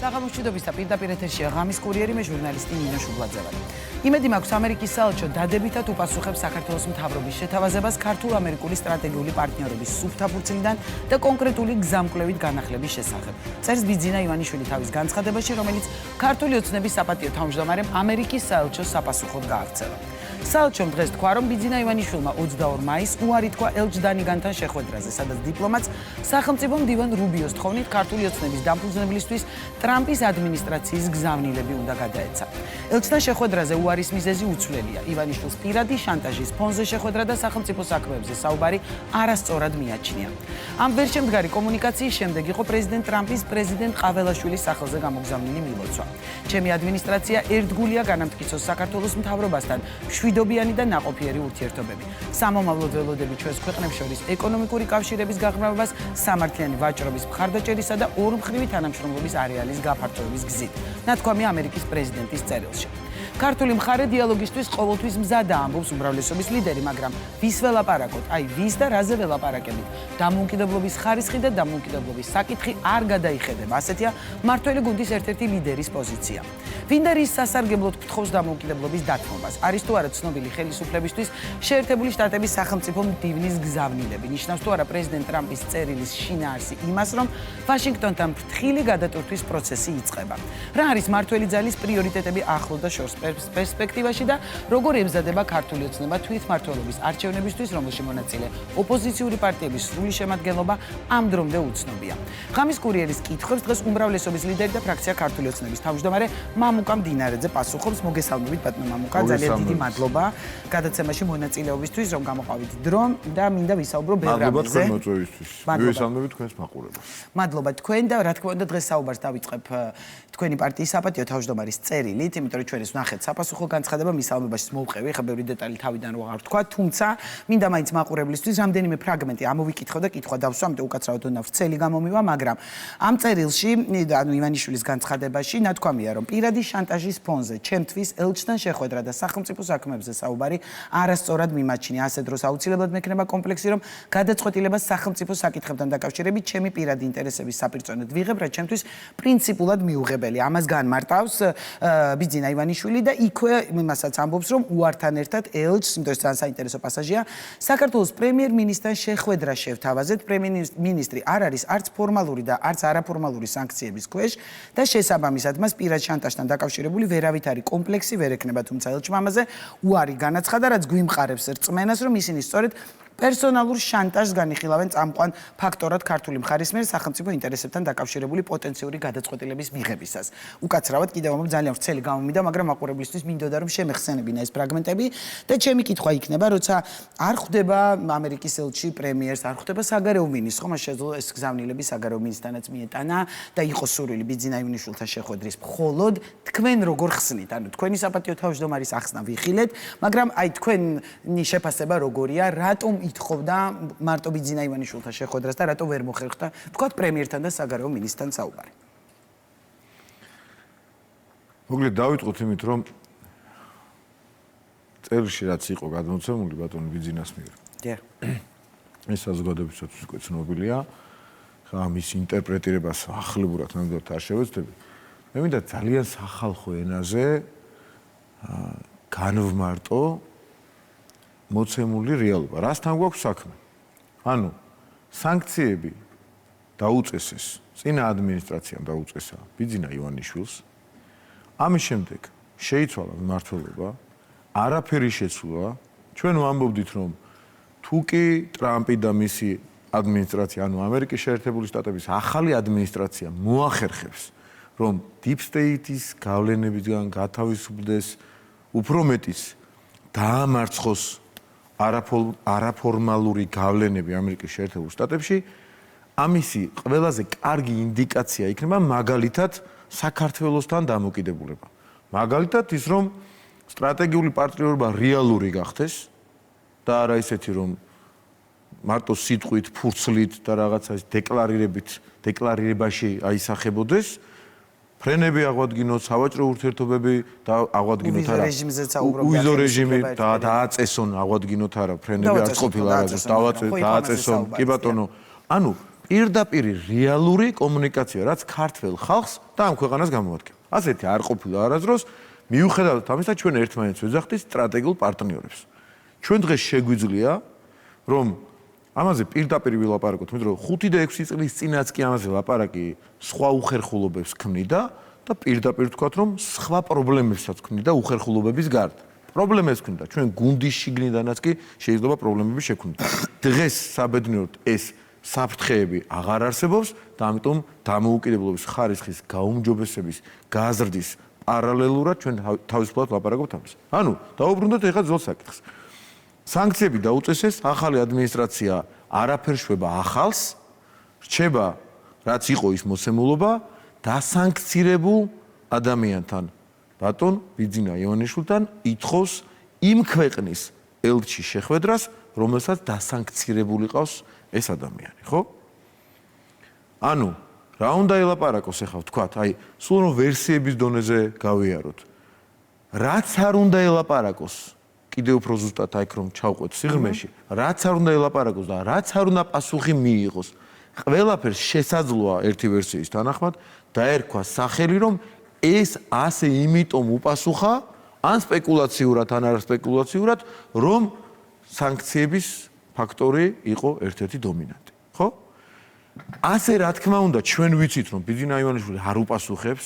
საღამოშვიდობის და პირდაპირ ეთერშია ღამის კურიერი, მე ჟურნალისტი ნინო შუბლაძე ვარ. იმედი მაქვს ამერიკის საელჩო დადებითად უპასუხებს საქართველოს მთავრობის შეთავაზებას ქართულ-ამერიკული სტრატეგიული პარტნიორობის სუფთაფურცლიდან და კონკრეტული გზამკვლევით განახლების შესახებ. წერს ბიძინა ივანიშვილი თავის განცხადებაში, რომელიც ქართული ოცნების საპატიო თავმჯდომარემ ამერიკის საელჩოს საპასუხოდ გაავრცელა. საელჩომ დღეს თქვა, რომ ბიძინა ივანიშვილმა 22 მაისს უარი თქვა ელჩ დანიგანთან შეხვედრაზე, სადაც დიპლომატს სახელმწიფო მდივან რუბიოს თხოვნით ქართული ოცნების დამფუძნებლისთვის ტრამპის ადმინისტრაციის გზავნილები უნდა გადაეცა. ელჩთან შეხვედრაზე უარის მიზეზი უცვლელია. ივანიშვილს პირადი შანტაჟის ფონზე შეხვედრა და სახელმწიფო საქმეებზე საუბარი არასწორად მიაჩნია. ამ ვერშემდგარი კომუნიკაციის შემდეგ იყო პრეზიდენტ ტრამპის პრეზიდენტ ყაველაშვილის სახელზე გამოგზავნილი მილოცვა. ჩემი ადმინისტრაცია ერთგულია განამტკიცოს საქართველოს მთავრობასთან მშვიდობიანი და ნაყოფიერი ურთიერთობები. სამომავლოდ ველოდები ჩვენს ქვეყნებს შორის ეკონომიკური კავშირების გაღრმავებას, სამართლიანი ვაჭრობის მხარდაჭერისა და ორმხრივი თანამშრომლობის არეალის გაფართოების გზით. ნათქვამია ამერიკის პრეზიდენტის წერილში. ქართული მხარე დიალოგისთვის ყოველთვის მზადაა, ამბობს უმრავლესობის ლიდერი, მაგრამ ვის ველაპარაკოთ? აი, ვის და რაზე ველაპარაკებით? დამოუკიდებლობის ხარისხი და დამოუკიდებლობის საკითხი არ გადაიხედება. ასეთია მმართველი გუნდის ერთ-ერთი ლიდერის პოზიცია. ვინდა რის სასარგებლოდ ფთხოვს დამოუკიდებლობის დათმობას? არის თუ არა ცნობილი ხელისუფლებისთვის შეერთებული შტატების სახელმწიფო მდივნის გზავნილები? ნიშნავს თუ არა პრეზიდენტ ტრამპის წერილის შინაარსი იმას, რომ ვაშინგტონთან ფრთხილი გადატვირთვის პროცესი იწყება? რა არის მმართველი ძალის პრიორიტეტები ახლო და შორს პერსპექტივაში და როგორ ემზადება ქართული ოცნება თვითმმართველობის არჩევნებისთვის, რომელში მონაწილე ოპოზიციური პარტიების სრული შემადგენლობა ამ დრომდე უცნობია. ღამის კურიერის კითხვებს დღეს უმრავლესობის ლიდერი და ფრაქცია ქართული ოცნების თავმჯდომარე მამუკა მდინარეძე პასუხობს. მოგესალმებით ბატონო მამუკა, ძალიან დიდი მადლობა გადაცემაში მონაწილეობისთვის, რომ გამოყავით დრო და მინდა ვისაუბრო ბევრ რამეზე. მადლობა თქვენ მოწვევისთვის. მივესალმებით თქვენს მაყურებელს. მადლობა თქვენ და რა თქმა უნდა დღეს საუბარს დავიწყებ თქვენი პარტიის საპატიო თავმჯდომარის წერილით, იმიტომ რომ ჩვენ ეს ვნახეთ საპასუხო განცხადება, მის ალბომაში მოვყევი, ხა ბევრი დეტალი თავიდან რო აღარ თქვა, თუმცა მინდა მაინც მაყურებლისთვის რამდენიმე ფრაგმენტი ამოვიკითხო და კითხვა დავსვა, ამიტომ უკაცრავად უნდა ვრცელი გამომივა, მაგრამ ამ წერილში, ანუ ივანიშვილის განცხადებაში ნათქვამია, რომ პირადი შანტაჟის ფონზე ჩემთვის ელჩთან შეხვედრა და სახელმწიფო საქმეებზე საუბარი არასწორად მიმაჩნია. ასე დროს აუცილებლად მექნება კომპლექსი, რომ გადაწყვეტილებას სახელმწიფო საკითხებთან დაკავშირებით ჩემი პირადი ინტერესების საპირწონედ ვიღებ, რაც ჩემთვის პრინციპულად მიუღებელია. ამას განმარტავს ბიძინა ივანიშვილი და იქვე იმასაც ამბობს, რომ უართან ერთად ელჩს, იმიტომ რომ ძალიან საინტერესო პასაჟია, საქართველოს პრემიერ-მინისტრთან შეხვედრა შევთავაზეთ. პრემიერ-მინისტრი არ არის არც ფორმალური და არც არაფორმალური სანქციების ქვეშ და შესაბამისად მას პირად შანტაჟთან დაკავშირებული ვერავით არის კომპლექსი ვერ ექნება, თუმცა ელჩმა ამაზე უარი განაცხადა, რაც გვიმყარებს რწმენას, რომ ისინი სწორედ პერსონალურ შანტაჟს განიხილავენ წამყვან ფაქტორად ქართული მხარის მიერ სახელმწიფო ინტერესებთან დაკავშირებული პოტენციური გადაწყვეტილების მიღებისას. უკაცრავად კიდევ ამბობ ძალიან ვრცელი გამომიდა, მაგრამ მაყურებლისთვის მინდოდა რომ შემეხსენებინა ეს ფრაგმენტები და ჩემი კითხვა იქნება, როცა არ ხვდება ამერიკის ელჩი პრემიერს, არ ხვდება საგარეო მინისტრს, ხომ შეძლო ეს გზავნილები საგარეო მინისტრთანაც მიეტანა და იყო სურვილი ბიძინა ივანიშვილთან შეხვედრის მხოლოდ თქვენ როგორ ხსნით? ანუ თქვენი საპატიო თავმჯდომარის ახსნა ვიხილეთ, მაგრამ აი თქვენი შეფასება როგორია, რატომ ითხოვდა მარტო ბიძინა ივანიშვილთან შეხვედრას და რატო ვერ მოხერხდა თქვათ პრემიერთან და საგარეო მინისტრთან საუბარი? მოგლედ დავიწყოთ იმით, რომ წერილში რაც იყო გადმოცემული ბატონი ბიძინას მიერ. ეს საზოგადოებისაც უკვე ცნობილია. ხა მის ინტერპრეტირებას ახლებურად ნამდვილად არ შევეცდები. მე მინდა ძალიან სახალხო ენაზე განვმარტო მოცემული რეალობა. რასთან გვაქვს საქმე? ანუ სანქციები დაუწესეს, წინა ადმინისტრაციამ დაუწესა ბიძინა ივანიშვილს. ამის შემდეგ შეიცვალა მმართველობა, არაფერი შეცვლა. ჩვენ ვამბობდით, რომ თუ კი ტრამპი და მისი ადმინისტრაცია, ანუ ამერიკის შეერთებული შტატების ახალი ადმინისტრაცია მოახერხებს, რომ deep state-ის გავლენებიდან გათავისუფლდეს, უფრო მეტიც დაამარცხოს არაფორმალური გავლენები ამერიკის შეერთებულ შტატებში, ამისი ყველაზე კარგი ინდიკაცია იქნება მაგალითად საქართველოსთან დამოკიდებულება. მაგალითად ის, რომ სტრატეგიული პარტნიორობა რეალური გახდეს და არა ისეთი, რომ მარტო სიტყვით, ფურცლით და რაღაცა დეკლარირებაში აისახებოდეს, ფრენები აღვადგინოთ, სავაჭრო ურთიერთობები და აღვადგინოთ არა. უვიზო რეჟიმი დააწესონ, აღვადგინოთ არა, ფრენები არ ყოფილა არასდროს დააწესონ. კი ბატონო, ანუ პირდაპირ რეალური კომუნიკაცია, რაც ქართველ ხალხს და ამ ქვეყანას გამოადგენს. ასეთი არ ყოფილა არასდროს, მიუხედავად ამისა, ჩვენ ერთმანეთს ვეძახდით სტრატეგიულ პარტნიორებს. ჩვენ დღეს შეგვიძლია, რომ ამაზე პირდაპირ ვილაპარაკოთ, იმიტომ რომ 5 და 6 წლის წინაც კი ამაზე ლაპარაკი სხვა უხერხულობებს ქმნიდა და პირდაპირ ვთქვათ, რომ სხვა პრობლემებსაც ქმნიდა უხერხულობების გარდა. პრობლემებს ქმნიდა, ჩვენ გუნდის შიგნიდანაც კი შეიძლება პრობლემები შექმნით. დღეს საბედნიეროდ ეს საფრთხეები აღარ არსებობს და ამიტომ დამოუკიდებლობის ხარისხის გაუმჯობესების გაზრდის პარალელურად ჩვენ თავისუფლად ვლაპარაკობთ ამაზე. ანუ დაუბრუნდეთ ეხლა ძველ საკითხს. სანქციები დაუწესეს, ახალი ადმინისტრაცია არაფერს შვება ახალს, რჩება რაც იყო ის მოცემულობა დასანქცირებულ ადამიანთან ბატონ ბიძინა ივანიშვილთან ითხოვს იმ ქვეყნის ელჩი შეხვედრას, რომელსაც დასანქცირებული ყავს ეს ადამიანი, ხო? ანუ რა უნდა ელაპარაკოს ახლა ვთქვათ, აი, სულ რომ ვერსიების დონეზე გავიაროთ. რაც არ უნდა ელაპარაკოს, კიდევ უფრო ზუსტად აი რომ ჩავყვეთ სიღრმეში, რაც არ უნდა ელაპარაკოს და რაც არ უნდა პასუხი მიიღოს, ყველაფერს შესაძლოა ერთი ვერსიის თანახმად დაერქვა სახელი, რომ ეს ასე იმიტომ უპასუხა, ან სპეკულაციურად, ან არასპეკულაციურად, რომ სანქციების ფაქტორი იყო ერთ-ერთი დომინანტი, ხო? ასე რა თქმა უნდა, ჩვენ ვიცით, რომ ბიძინა ივანიშვილი არ უპასუხებს,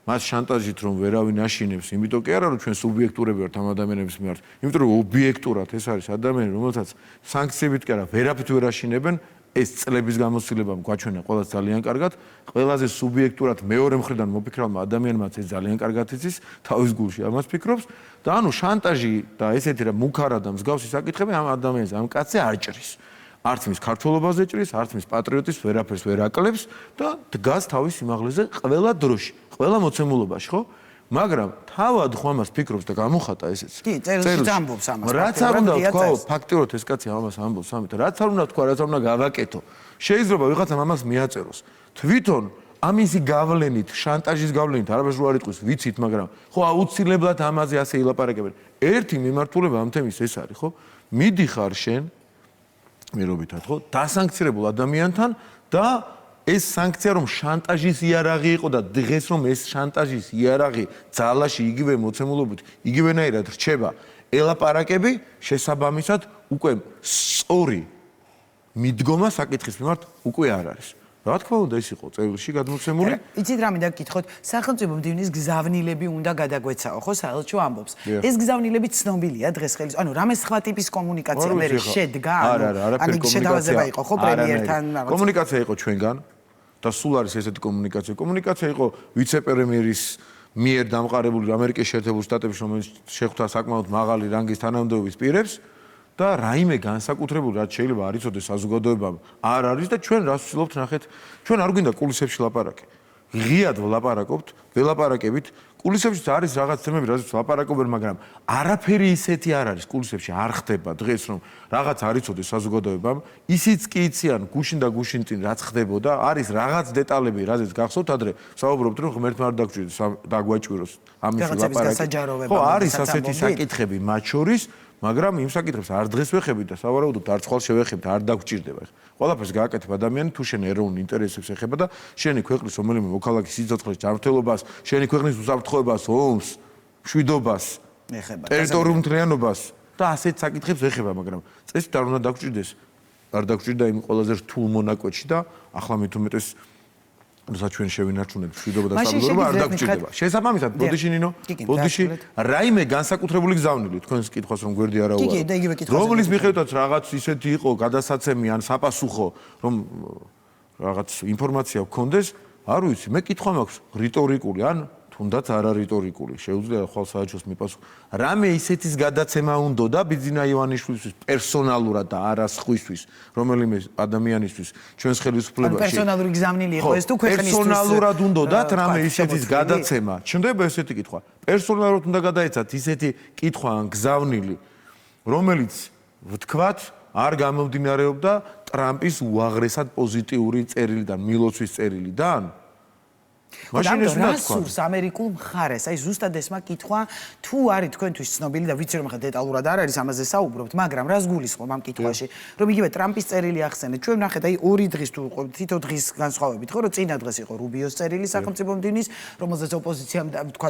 მას შანტაჟით რომ ვერავინ აშინებს, იმიტომ კი არა, რომ ჩვენ სუბიექტურები ვართ ამ ადამიანების მიმართ, იმიტომ რომ ობიექტურად ეს არის ადამიანი, რომელსაც სანქციებით კი არა, ვერაფრით ვერ აშინებენ, ეს წლების გამოცდილებამ გვაჩვენა ყველას ძალიან კარგად, ყველაზე სუბიექტურად მეორე მხრიდან მოფიქრალმა ადამიანმაც ეს ძალიან კარგად იცის, თავის გულში ამას ფიქრობს და ანუ შანტაჟი და ესეთი რა მუქარა და მსგავსი საკითხები ამ ადამიანს, ამ კაცზე არ ჭრის. არც მის ქართველობაზე ჭრის, არც მის პატრიოტიზმს ვერაფერს ვერ აკლებს და დგას თავის სიმაღლეზე ყველა დროში, ყველა მოცემულობაში, ხო? მაგრამ თავად ხო ამას ფიქრობს და გამოხატა ესეც. კი, წერილში ამბობს ამას. რაც არ უნდა თქვა, ფაქტიურად ეს კაცი ამას ამბობს ამით. რაც არ უნდა თქვა, რაც არ უნდა გავაკეთო. შეიძლება ვიღაცამ ამას მიაწეროს. თვითონ ამისი გავლენით, შანტაჟის გავლენით, არაბაშო არ იტყვის, ვიცით, მაგრამ ხო აუცილებლად ამაზე ასე ილაპარაკებენ. ერთი მიმართულება ამ თემის ეს არის, ხო? მიდიხარ შენ მერობითად, ხო? დასანქცირებულ ადამიანთან და ეს სანქცია რომ შანტაჟის იარაღი იყო და დღეს რომ ეს შანტაჟის იარაღი ძალაში იგივე მოცემულობით, იგივენაირად რჩება, ელაპარაკები შესაბამისად უკვე სწორი მიდგომა საკითხის მიმართ უკვე არ არის. რა თქმა უნდა ეს იყო წერილში გადმოცემული. იცით რა მინდა გკითხოთ, სახელმწიფო მდივნის გზავნილები უნდა გადაგვეცაო, ხო, საელჩო ამბობს. ეს გზავნილები ცნობილია დღეს ხელის, ანუ რამე სხვა ტიპის კომუნიკაცია მე შედგა, არაფერი შეთავაზება იყო, ხო, პრემიერთან რაღაც. კომუნიკაცია იყო ჩვენგან და სულ არის ესეთი კომუნიკაცია. კომუნიკაცია იყო ვიცე-პრემიერის მიერ დამყარებული ამერიკის შეერთებულ შტატებში, რომელიც შეხვდა საკმაოდ მაღალი რანგის თანამდებობის პირებს და რაიმე განსაკუთრებული რაც შეიძლება არ იცოდეს საზოგადოებამ არ არის და ჩვენ რას ვცდილობთ ნახეთ, ჩვენ არ გვინდა კულისებში ლაპარაკი. ღიად ვლაპარაკობთ, ველაპარაკებით. კულისებში არის რაღაც თემები, რაზეც ლაპარაკობენ, მაგრამ არაფერი ისეთი არ არის კულისებში, არ ხდება დღეს, რომ რაღაც არ იცოდეს საზოგადოებამ. ისიც კი იციან გუშინ და გუშინ წინ რაც ხდებოდა, არის რაღაც დეტალები, რაზეც გახსოვთ ადრე, საუბრობთ, რომ ღმერთმა არ დაგვაჭვიროს ამის ლაპარაკი. ხო, არის ასეთი საკითხები მათ შორის, მაგრამ იმ საკითხებს არ დღეს ვეხებით და სავარაუდოდ არ წყალ შევეხებთ, არ დაგვჭირდება. ყველაფერს გააკეთებ ადამიანი თუ შენ ეროვნულ ინტერესებს ეხება და შენი ქვეყნის რომელიმე მოქალაქის სიცოცხლის ჯანმრთელობას, შენი ქვეყნის უსაფრთხოებას, ომს, მშვიდობას, ეხება ტერიტორიულ მთლიანობას და ასეთ საკითხებს ეხება, მაგრამ წესით არ უნდა დაგვჭირდეს. არ დაგვჭირდა იმ ყველაზე რთულ მონაკვეთში და ახლა მით უმეტეს როცა ჩვენ შევინარჩუნებთ მშვიდობა და სტაბილურობა არ დაგვჭირდება. შესაბამისად, ბოდიში ნინო, ბოდიში რაიმე განსაკუთრებული გზავნილი თქვენს კითხვას რომ გვერდი არა უარო. კი, და იგივე კითხვას. რომლის მიხედვითაც რაღაც ისეთი იყო გადასაცემი ან საპასუხო, რომ რაღაც ინფორმაცია გქონდეს, არ ვიცი, მე კითხვა მაქვს რიტორიკული ან თუნდაც არარიტორიკული, შეუძლია ხვალ საერთოს მიპასუხო. რამე ისეთის გადაცემა უნდა და ბიძინა ივანიშვილისთვის პერსონალურად და არა სხვისთვის, რომელიმე ადამიანისთვის ჩვენს ხელისუფლებაში. პერსონალური გზავნილი იყო ეს თუ ქვეყნისთვის. პერსონალურად უნდა და რამე ისეთის გადაცემა. ჩნდება ესეთი კითხვა. პერსონალურად უნდა გადაეცათ ისეთი კითხვა ან გზავნილი, რომელიც ვთქვათ, არ გამომდინარეობდა ტრამპის უაღრესად პოზიტიური წერილიდან, მილოცვის წერილიდან. მაშინ ეს უნდა თქვა. რასურს ამერიკულ მხარეს, აი ზუსტად ესმა კითხვა, თუ არის თქვენთვის ცნობილი და ვიცი რომ ხა დეტალურად არ არის ამაზე საუბრობთ, მაგრამ რას გულისხმობ ამ კითხვაში, რომ იგივე ტრამპის წერილი ახსენეთ, ჩვენ ნახეთ აი 2 დღის თუ თითო დღის განსხვავებით, ხო, რომ წინა დღეს იყო რუბიოს წერილი სახელმწიფო მდივნის, რომელზეც ოპოზიციამ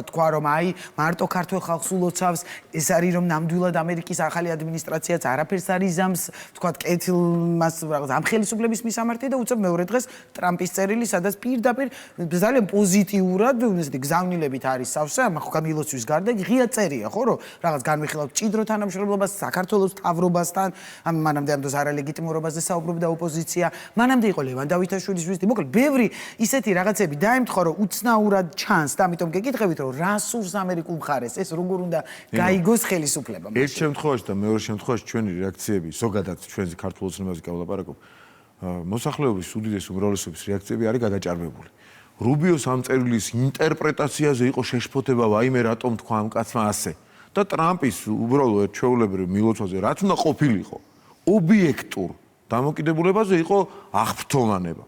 თქვა რომ აი მარტო ქართულ ხალხს ულოცავს, ეს არის რომ ნამდვილად ამერიკის ახალი ადმინისტრაციაც არაფერს არ იზამს, თქვა კეთილმას რაღაც ამ ხელისუფლების მისამართი და უცებ მეორე დღეს ტრამპის წერილი, სადაც პირდაპირ ძალიან პოზიტიურად, ესეთი გზავნილებით არის სავსე, ამ ხო გამილოცვის გარდა ღია წერია, ხო, რომ რაღაც განვიხილავთ ჭიდრო თანამშრომლობას საქართველოს მთავრობასთან, ამ მანამდე ამ დროს არალეგიტიმურობაზე საუბრობდა ოპოზიცია, მანამდე იყო ლევან დავითაშვილის ვიზიტი, მოკლედ ბევრი ისეთი რაღაცები დაემთხვა, რომ უცნაურად ჩანს და ამიტომ გეკითხებით, რომ რა სურს ამერიკულ მხარეს, ეს როგორ უნდა გაიგოს ხელისუფლება. ერთ შემთხვევაში და მეორე შემთხვევაში ჩვენი რეაქციები, ზოგადად ჩვენზე ქართულ ოცნებაზე გავლაპარაკობ, მოსახლეობის უდიდესი უმრავლესობის რეაქციები არის გადაჭარბებული. რუბიოს ამ წერილის ინტერპრეტაციაზე იყო შეშფოთება, ვაიმე რატომ თქვა ამ კაცმა ასე. და ტრამპის უბრალოდ ჩვეულებრივ მილოცვაზე რაც უნდა ყოფილიყო, ობიექტურ დამოკიდებულებაზე იყო აღფრთოვანება.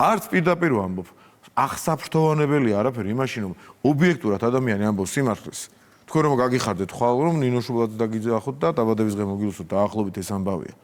არც პირდაპირ ვამბობ, აღსაფრთოვანებელი არაფერი იმაში, რომ ობიექტურად ადამიანი ამბობს სიმართლეს. თქვენ რომ გაგიხარდეთ ხვალ რომ ნინო შუბლაძე დაგიძახოთ და დაბადების დღე მოგილოცოთ და ახლობით ეს ამბავია.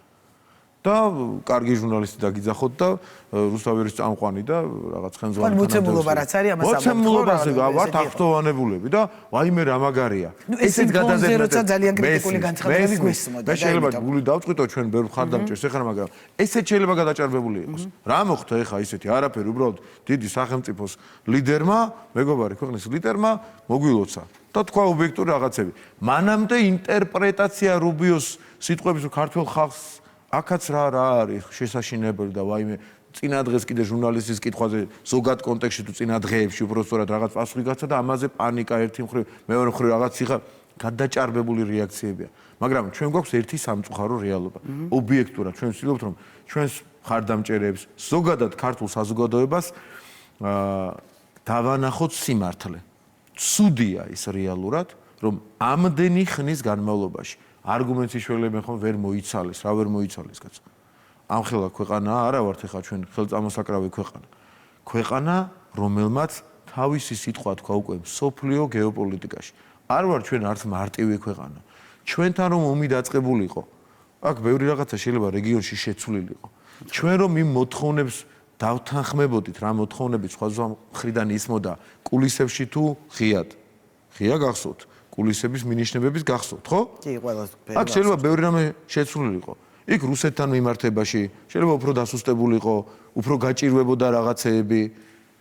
და კარგი ჟურნალისტი დაგიძახოთ და რუსთაველის წამყვანი და რაღაც ხელმძღვანელი მოცემულობა რაც არის ამას ამბობთ. მოცემულობაზე ვართ აღფრთოვანებულები და ვაიმე რა მაგარია. ესეთ გადაზრდა ძალიან კრიტიკული განცხადებები გვესმოდა. მე შეიძლება გული დავწყვიტო ჩვენ ბევრ ხარდამჭერს ეხლა, მაგრამ ესეთ შეიძლება გადაჭარბებული იყოს. რა მოხდა ეხლა ისეთი არაფერი, უბრალოდ დიდი სახელმწიფოს ლიდერმა, მეგობარი ქვეყნის ლიდერმა მოგვილოცა და თქვა ობიექტური რაღაცები. მანამდე ინტერპრეტაცია რუბიოს სიტყვების რომ ქართულ ხალხს აქაც რა არის შესაშინებელი და ვაიმე წინა დღეს კიდე ჟურნალისტის კითხვაზე ზოგად კონტექსტში თუ წინა დღეებში უბრალოდ რაღაც პასუხი გაცა და ამაზე პანიკა ერთი მხრივ მეორე მხრივ რაღაც სიხა გადაჭარბებული რეაქციებია. მაგრამ ჩვენ გვაქვს ერთი სამწუხარო რეალობა. ობიექტურად ჩვენ ვცდილობთ რომ ჩვენს მხარდამჭერებს ზოგადად ქართულ საზოგადოებას დავანახოთ სიმართლე. ცუდია ის რეალურად რომ ამდენი ხნის განმავლობაში არგუმენტს იშველებენ ხომ ვერ მოიცალეს, რა ვერ მოიცალეს კაც. ამ ხელა ქვეყანაა, არა ვართ ეხა ჩვენ ხელწამოსაკრავი ქვეყანა. ქვეყანა, რომელმაც თავისი სიტყვა თქვა უკვე სოფლიო გეოპოლიტიკაში. არ ვარ ჩვენ არც მარტივი ქვეყანა. ჩვენთან რომ ომი დაწყებულიყო, აქ ბევრი რაღაცა შეიძლება რეგიონში შეცვლილიყო. ჩვენ რომ იმ მოთხოვნებს დავთანხმებოდით, რა მოთხოვნები სხვადასხვა მხრიდან ისმოდა კულისებში თუ ღიად. ღია გახსოვთ. კულისების მინიშნებების გახსოვთ, ხო? კი, ყველას. აქ შეიძლება ბევრი რამე შეცვლილიყო. იქ რუსეთთან მიმართებაში შეიძლება უფრო დასუსტებულიყო, უფრო გაჭირვებოდა რაღაცეები,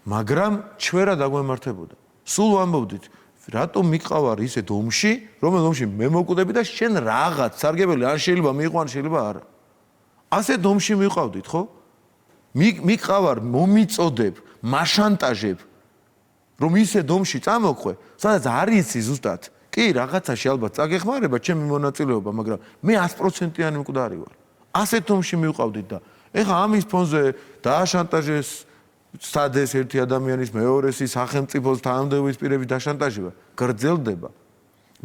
მაგრამ ჩვენ რა დაგვემართებოდა. სულ ვამბობდით, რატომ მიყავარ ისეთ ომში, რომელ ომში მე მოკვდები და შენ რაღაც სარგებელი არ შეიძლება მიიღო, ან შეიძლება არა. ასეთ ომში მიყავდით, ხო? მიყავარ, მომიწოდებ, მაშანტაჟებ, რომ ისეთ ომში წამოყვე, სადაც არ იცი ზუსტად. კი, რაღაცაში ალბათ წაგეხმარება ჩემი მონაწილეობა, მაგრამ მე 100%-იანი მკვდარი ვარ. ასეთ ომში მივყავდით და ეხლა ამის ფონზე დააშანტაჟეს სადეს ერთი ადამიანის მეორესი სახელმწიფოს თანამდებობის პირების დაშანტაჟება გრძელდება.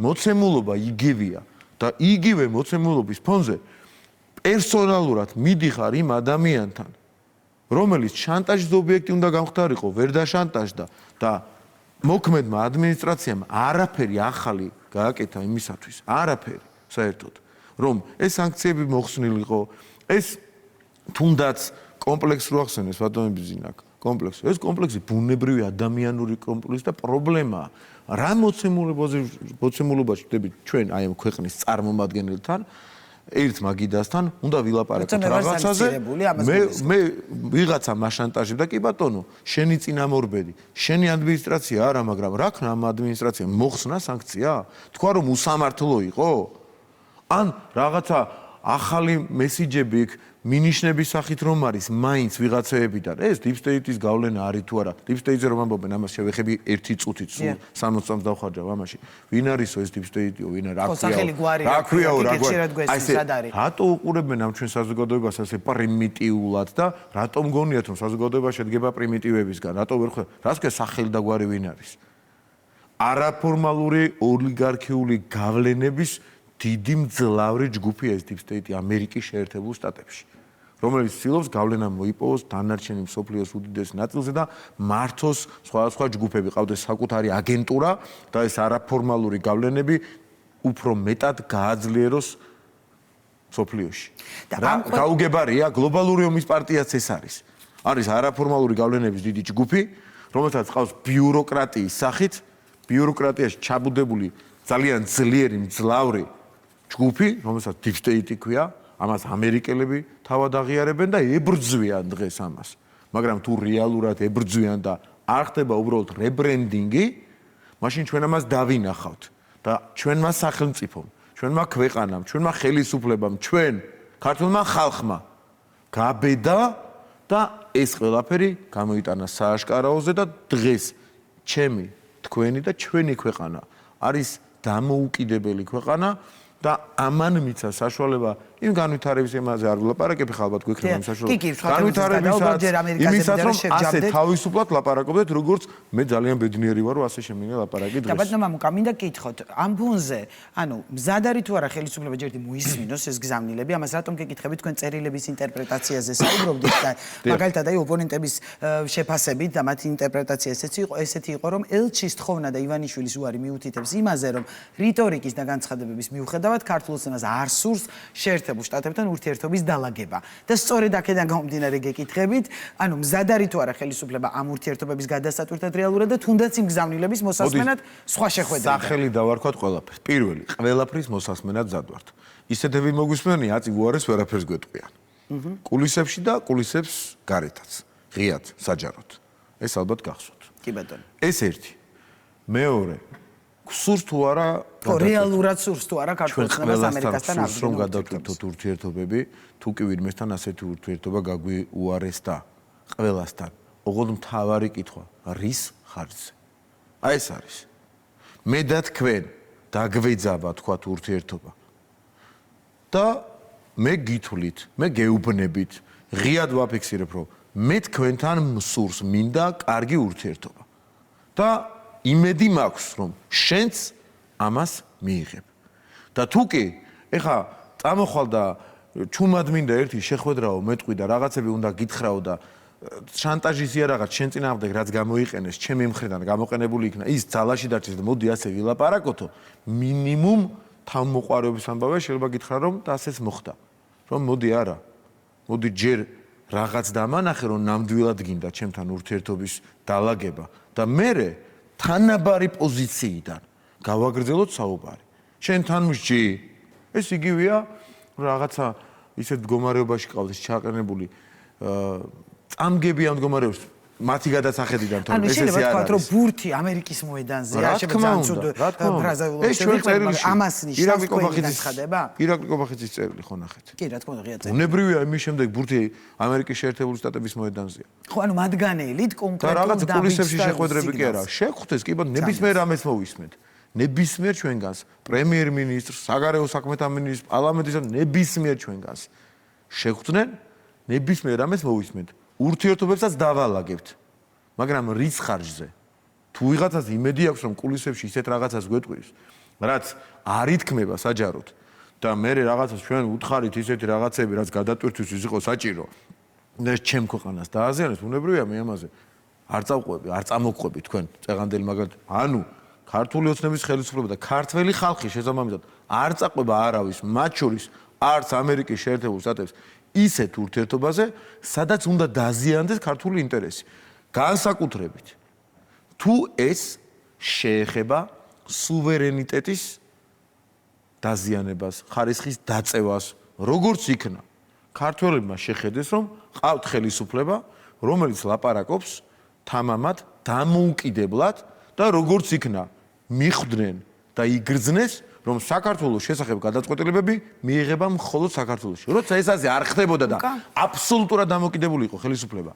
მოცემულობა იგივეა და იგივე მოცემულობის ფონზე პერსონალურად მიდიხარ იმ ადამიანთან, რომელიც შანტაჟის ობიექტი უნდა გამختارიყო, ვერ დაშანტაჟდა და მოქმედმა ადმინისტრაციამ არაფერი ახალი გააკეთა იმისათვის, არაფერი საერთოდ, რომ ეს სანქციები მოხსნილიყო, ეს თუნდაც კომპლექსს რო ახსენეს ბატონები ზინაკ, კომპლექსი. ეს კომპლექსი ბუნებრივი ადამიანური კომპლექსი და პრობლემაა. რა მოცემულობაში ვდებით ჩვენ აი ამ ქვეყნის წარმომადგენელთან, ერთ მაგიდასთან უნდა ვილაპარაკოთ რაღაცაზე. მე ვიღაცა მაშანტაჟებდა, კი ბატონო, შენი წინამორბედი, შენი ადმინისტრაცია არა, მაგრამ რა ქნა ამ ადმინისტრაციამ მოხსნა სანქცია? თქვა რომ უსამართლო იყო? ან რაღაცა ახალი მესიჯები იქ მინიშნების სახით რომ არის მაინც ვიღაცეებიდან. ეს deep state-ის გავლენა არის თუ არა? deep state-ზე რომ ამბობენ, ამას შევეხები ერთი წუთით, სულ 60 წამს დავხარჯავ ამაში. ვინ არისო ეს deep state-ო, ვინ არა? რა ქვიაო, რა გვარი? რატო უყურებენ ამ ჩვენ საზოგადოებას ასე პრიმიტიულად და რატომ გონიათ რომ საზოგადოება შედგება პრიმიტივებისგან? რატო ვერ ხვდებით? რას ქვია სახელი და გვარი ვინ არის? არაფორმალური ოლიგარქიული გავლენების დიდი მძლავრი ჯგუფია ეს deep state-ი ამერიკის შეერთებულ შტატებში. რომელიც ცდილობს გავლენა მოიპოვოს დანარჩენი მსოფლიოს უდიდეს ნაწილზე და მართოს სხვადასხვა ჯგუფები, ყავდეს საკუთარი აგენტურა და ეს არაფორმალური გავლენები უფრო მეტად გააძლიეროს მსოფლიოში. გაუგებარია გლობალური ომის პარტიაც ეს არის. არის არაფორმალური გავლენების დიდი ჯგუფი, რომელსაც ყავს ბიუროკრატიის სახით, ბიუროკრატიაში ჩაბუდებული ძალიან ძლიერი მძლავრი ჯგუფი, რომელსაც deep state ქვია, ამას ამერიკელები თავად აღიარებენ და ებრძვიან დღეს ამას. მაგრამ თუ რეალურად ებრძვიან და არ ხდება უბრალოდ რებრენდინგი, მაშინ ჩვენ ამას დავინახავთ და ჩვენმა სახელმწიფომ, ჩვენმა ქვეყანამ, ჩვენმა ხელისუფლებამ, ჩვენ ქართულმა ხალხმა გაბედა და ეს ყველაფერი გამოიტანა სააშკარაოზე და დღეს ჩემი, თქვენი და ჩვენი ქვეყანა არის დამოუკიდებელი ქვეყანა და ამან მიცა საშუალება იმ განვითარების იმაზე არ ვილაპარაკებ, ხა ალბათ გვექნება იმ საშუალება. იმისაც რომ ასე თავისუფლად ლაპარაკობდეთ, როგორც მე ძალიან ბედნიერი ვარ, რომ ასე შემინდა ლაპარაკი დღეს. და ბატონო მამუკა, მინდა გკითხოთ, ამ ფონზე, ანუ მზად არის თუ არა ხელისუფლება ჯერ მოისმინოს ეს გზავნილები, ამას რატომ გეკითხებით თქვენ წერილების ინტერპრეტაციაზე საუბრობდით და მაგალითად აი ოპონენტების შეფასებით და მათი ინტერპრეტაცია ესეთი იყო, რომ ელჩის თხოვნა და ივანიშვილის უარი მიუთითებს იმაზე, რომ რიტორიკის და განცხადებების მიუხედავად ქართულ ოცნებას არ სურს შეერთებულ შტატებთან ურთიერთობის დალაგება. და სწორედ აქედან გამომდინარე გეკითხებით, ანუ მზად არის თუ არა ხელისუფლება ამ ურთიერთობების გადასატვირთად რეალურად და თუნდაც იმ გზავნილების მოსასმენად სხვა შეხვედრა. სახელი დავარქვათ ყველაფერს. პირველი, ყველაფრის მოსასმენად მზად ვართ. ისეთები მოგვისმენია, აწი უარეს ვერაფერს გვეტყვიან. კულისებში და კულისებს გარეთაც, ღიად, საჯაროდ. ეს ალბათ გახსოვთ. კი ბატონო. ეს ერთი. მეორე, სურს თუ არა რეალურად სურს თუ არა ქართულ ოცნებას ამერიკასთან აღდგენა რომ გადავტვირთოთ ურთიერთობები, თუ კი ვინმესთან ასეთი ურთიერთობა გაგვიუარეს და ყველასთან. ოღონდ მთავარი კითხვა, რის ხარჯზე? აი ეს არის. მე და თქვენ დაგვეძაბა თქვათ ურთიერთობა. და მე გითვლით, მე გეუბნებით, ღიად ვაფიქსირებ, რომ მე თქვენთან მსურს მინდა კარგი ურთიერთობა. და იმედი მაქვს, რომ შენც ამას მიიღებ. და თუ კი, ეხა წამოხვალ და ჩუმად მინდა ერთი შეხვედრაო მეტყვი და რაღაცები უნდა გითხრაო და შანტაჟის იარაღად შენ წინააღმდეგ რაც გამოიყენეს, ჩემი მხრიდან გამოყენებული იქნა, ის ძალაში დარჩეს და მოდი ასე ვილაპარაკოთო, მინიმუმ თავმოყარების ამბავია შეიძლება გითხრა რომ და ასეც მოხდა. რომ მოდი არა. მოდი ჯერ რაღაც დამანახე რომ ნამდვილად გინდა ჩემთან ურთიერთობის დალაგება და მე თანაბარი პოზიციიდან გავაგრძელოთ საუბარი. შენთან მსჯი. ეს იგივეა რაღაცა ისეთ მდგომარეობაში ყავდეს ჩაყენებული წამგები ამ მდგომარეობს მათი გადასახედიდან თორემ ეს ესე არ არის. ანუ შეიძლება თქვა რომ ბურთი ამერიკის მოედანზეა, შემოძანცუდ ფრაზა ვილაპარაკოთ. ამას ნიშნავს თქვენი ხდება? ირაკლი კობახიძის წერილი ხო ნახეთ? კი, რა თქმა უნდა, ღია წერილი. უნებრივია იმის შემდეგ ბურთი ამერიკის შეერთებული შტატების მოედანზეა. ხო, ანუ მათგანელით კონკრეტულად და რაღაც კულისებში შეხვედრები კი არა. შეხვდეს კი, მაგრამ ნებისმიერ ამას მოვისმენთ. ნებისმიერ ჩვენგანს, პრემიერ-მინისტრს, საგარეო საქმეთა მინისტრს, პარლამენტის ნებისმიერ ჩვენგანს შეხვდნენ, ნებისმიერ ამას მოვისმენთ. ურთიერთობებსაც დავალაგებთ. მაგრამ რის ხარჯზე? თუ ვიღაცას იმედი აქვს, რომ კულისებში ისეთ რაღაცას გვეტყვის, რაც არ ითქმება საჯაროდ და მე რაღაცას ჩვენ უთხარით ისეთი რაღაცები, რაც გადატვირთვის იყო საჭირო და ეს ჩემ ქვეყანას დააზიანებს, უნებრია მე ამაზე არ წავყვები, არ წამოყვები თქვენ წეღანდელი მაგალითად. ანუ ქართული ოცნების ხელისუფლება და ქართველი ხალხი შესაბამისად არ წაყვება არავის, მათ შორის არც ამერიკის შეერთებულ შტატებს ისეთ ურთიერთობაზე, სადაც უნდა დაზიანდეს ქართული ინტერესი. განსაკუთრებით თუ ეს შეეხება სუვერენიტეტის დაზიანებას, ხარისხის დაწევას, როგორც იქნა ქართველებმა შეხედეს, რომ ყავთ ხელისუფლება, რომელიც ლაპარაკობს თამამად დამოუკიდებლად და როგორც იქნა მიხვდნენ და იგრძნეს, რომ საქართველოს შესახებ გადაწყვეტილებები მიიღება მხოლოდ საქართველოში. როცა ეს ასე არ ხდებოდა და აბსოლუტურად დამოუკიდებელი იყო ხელისუფლება.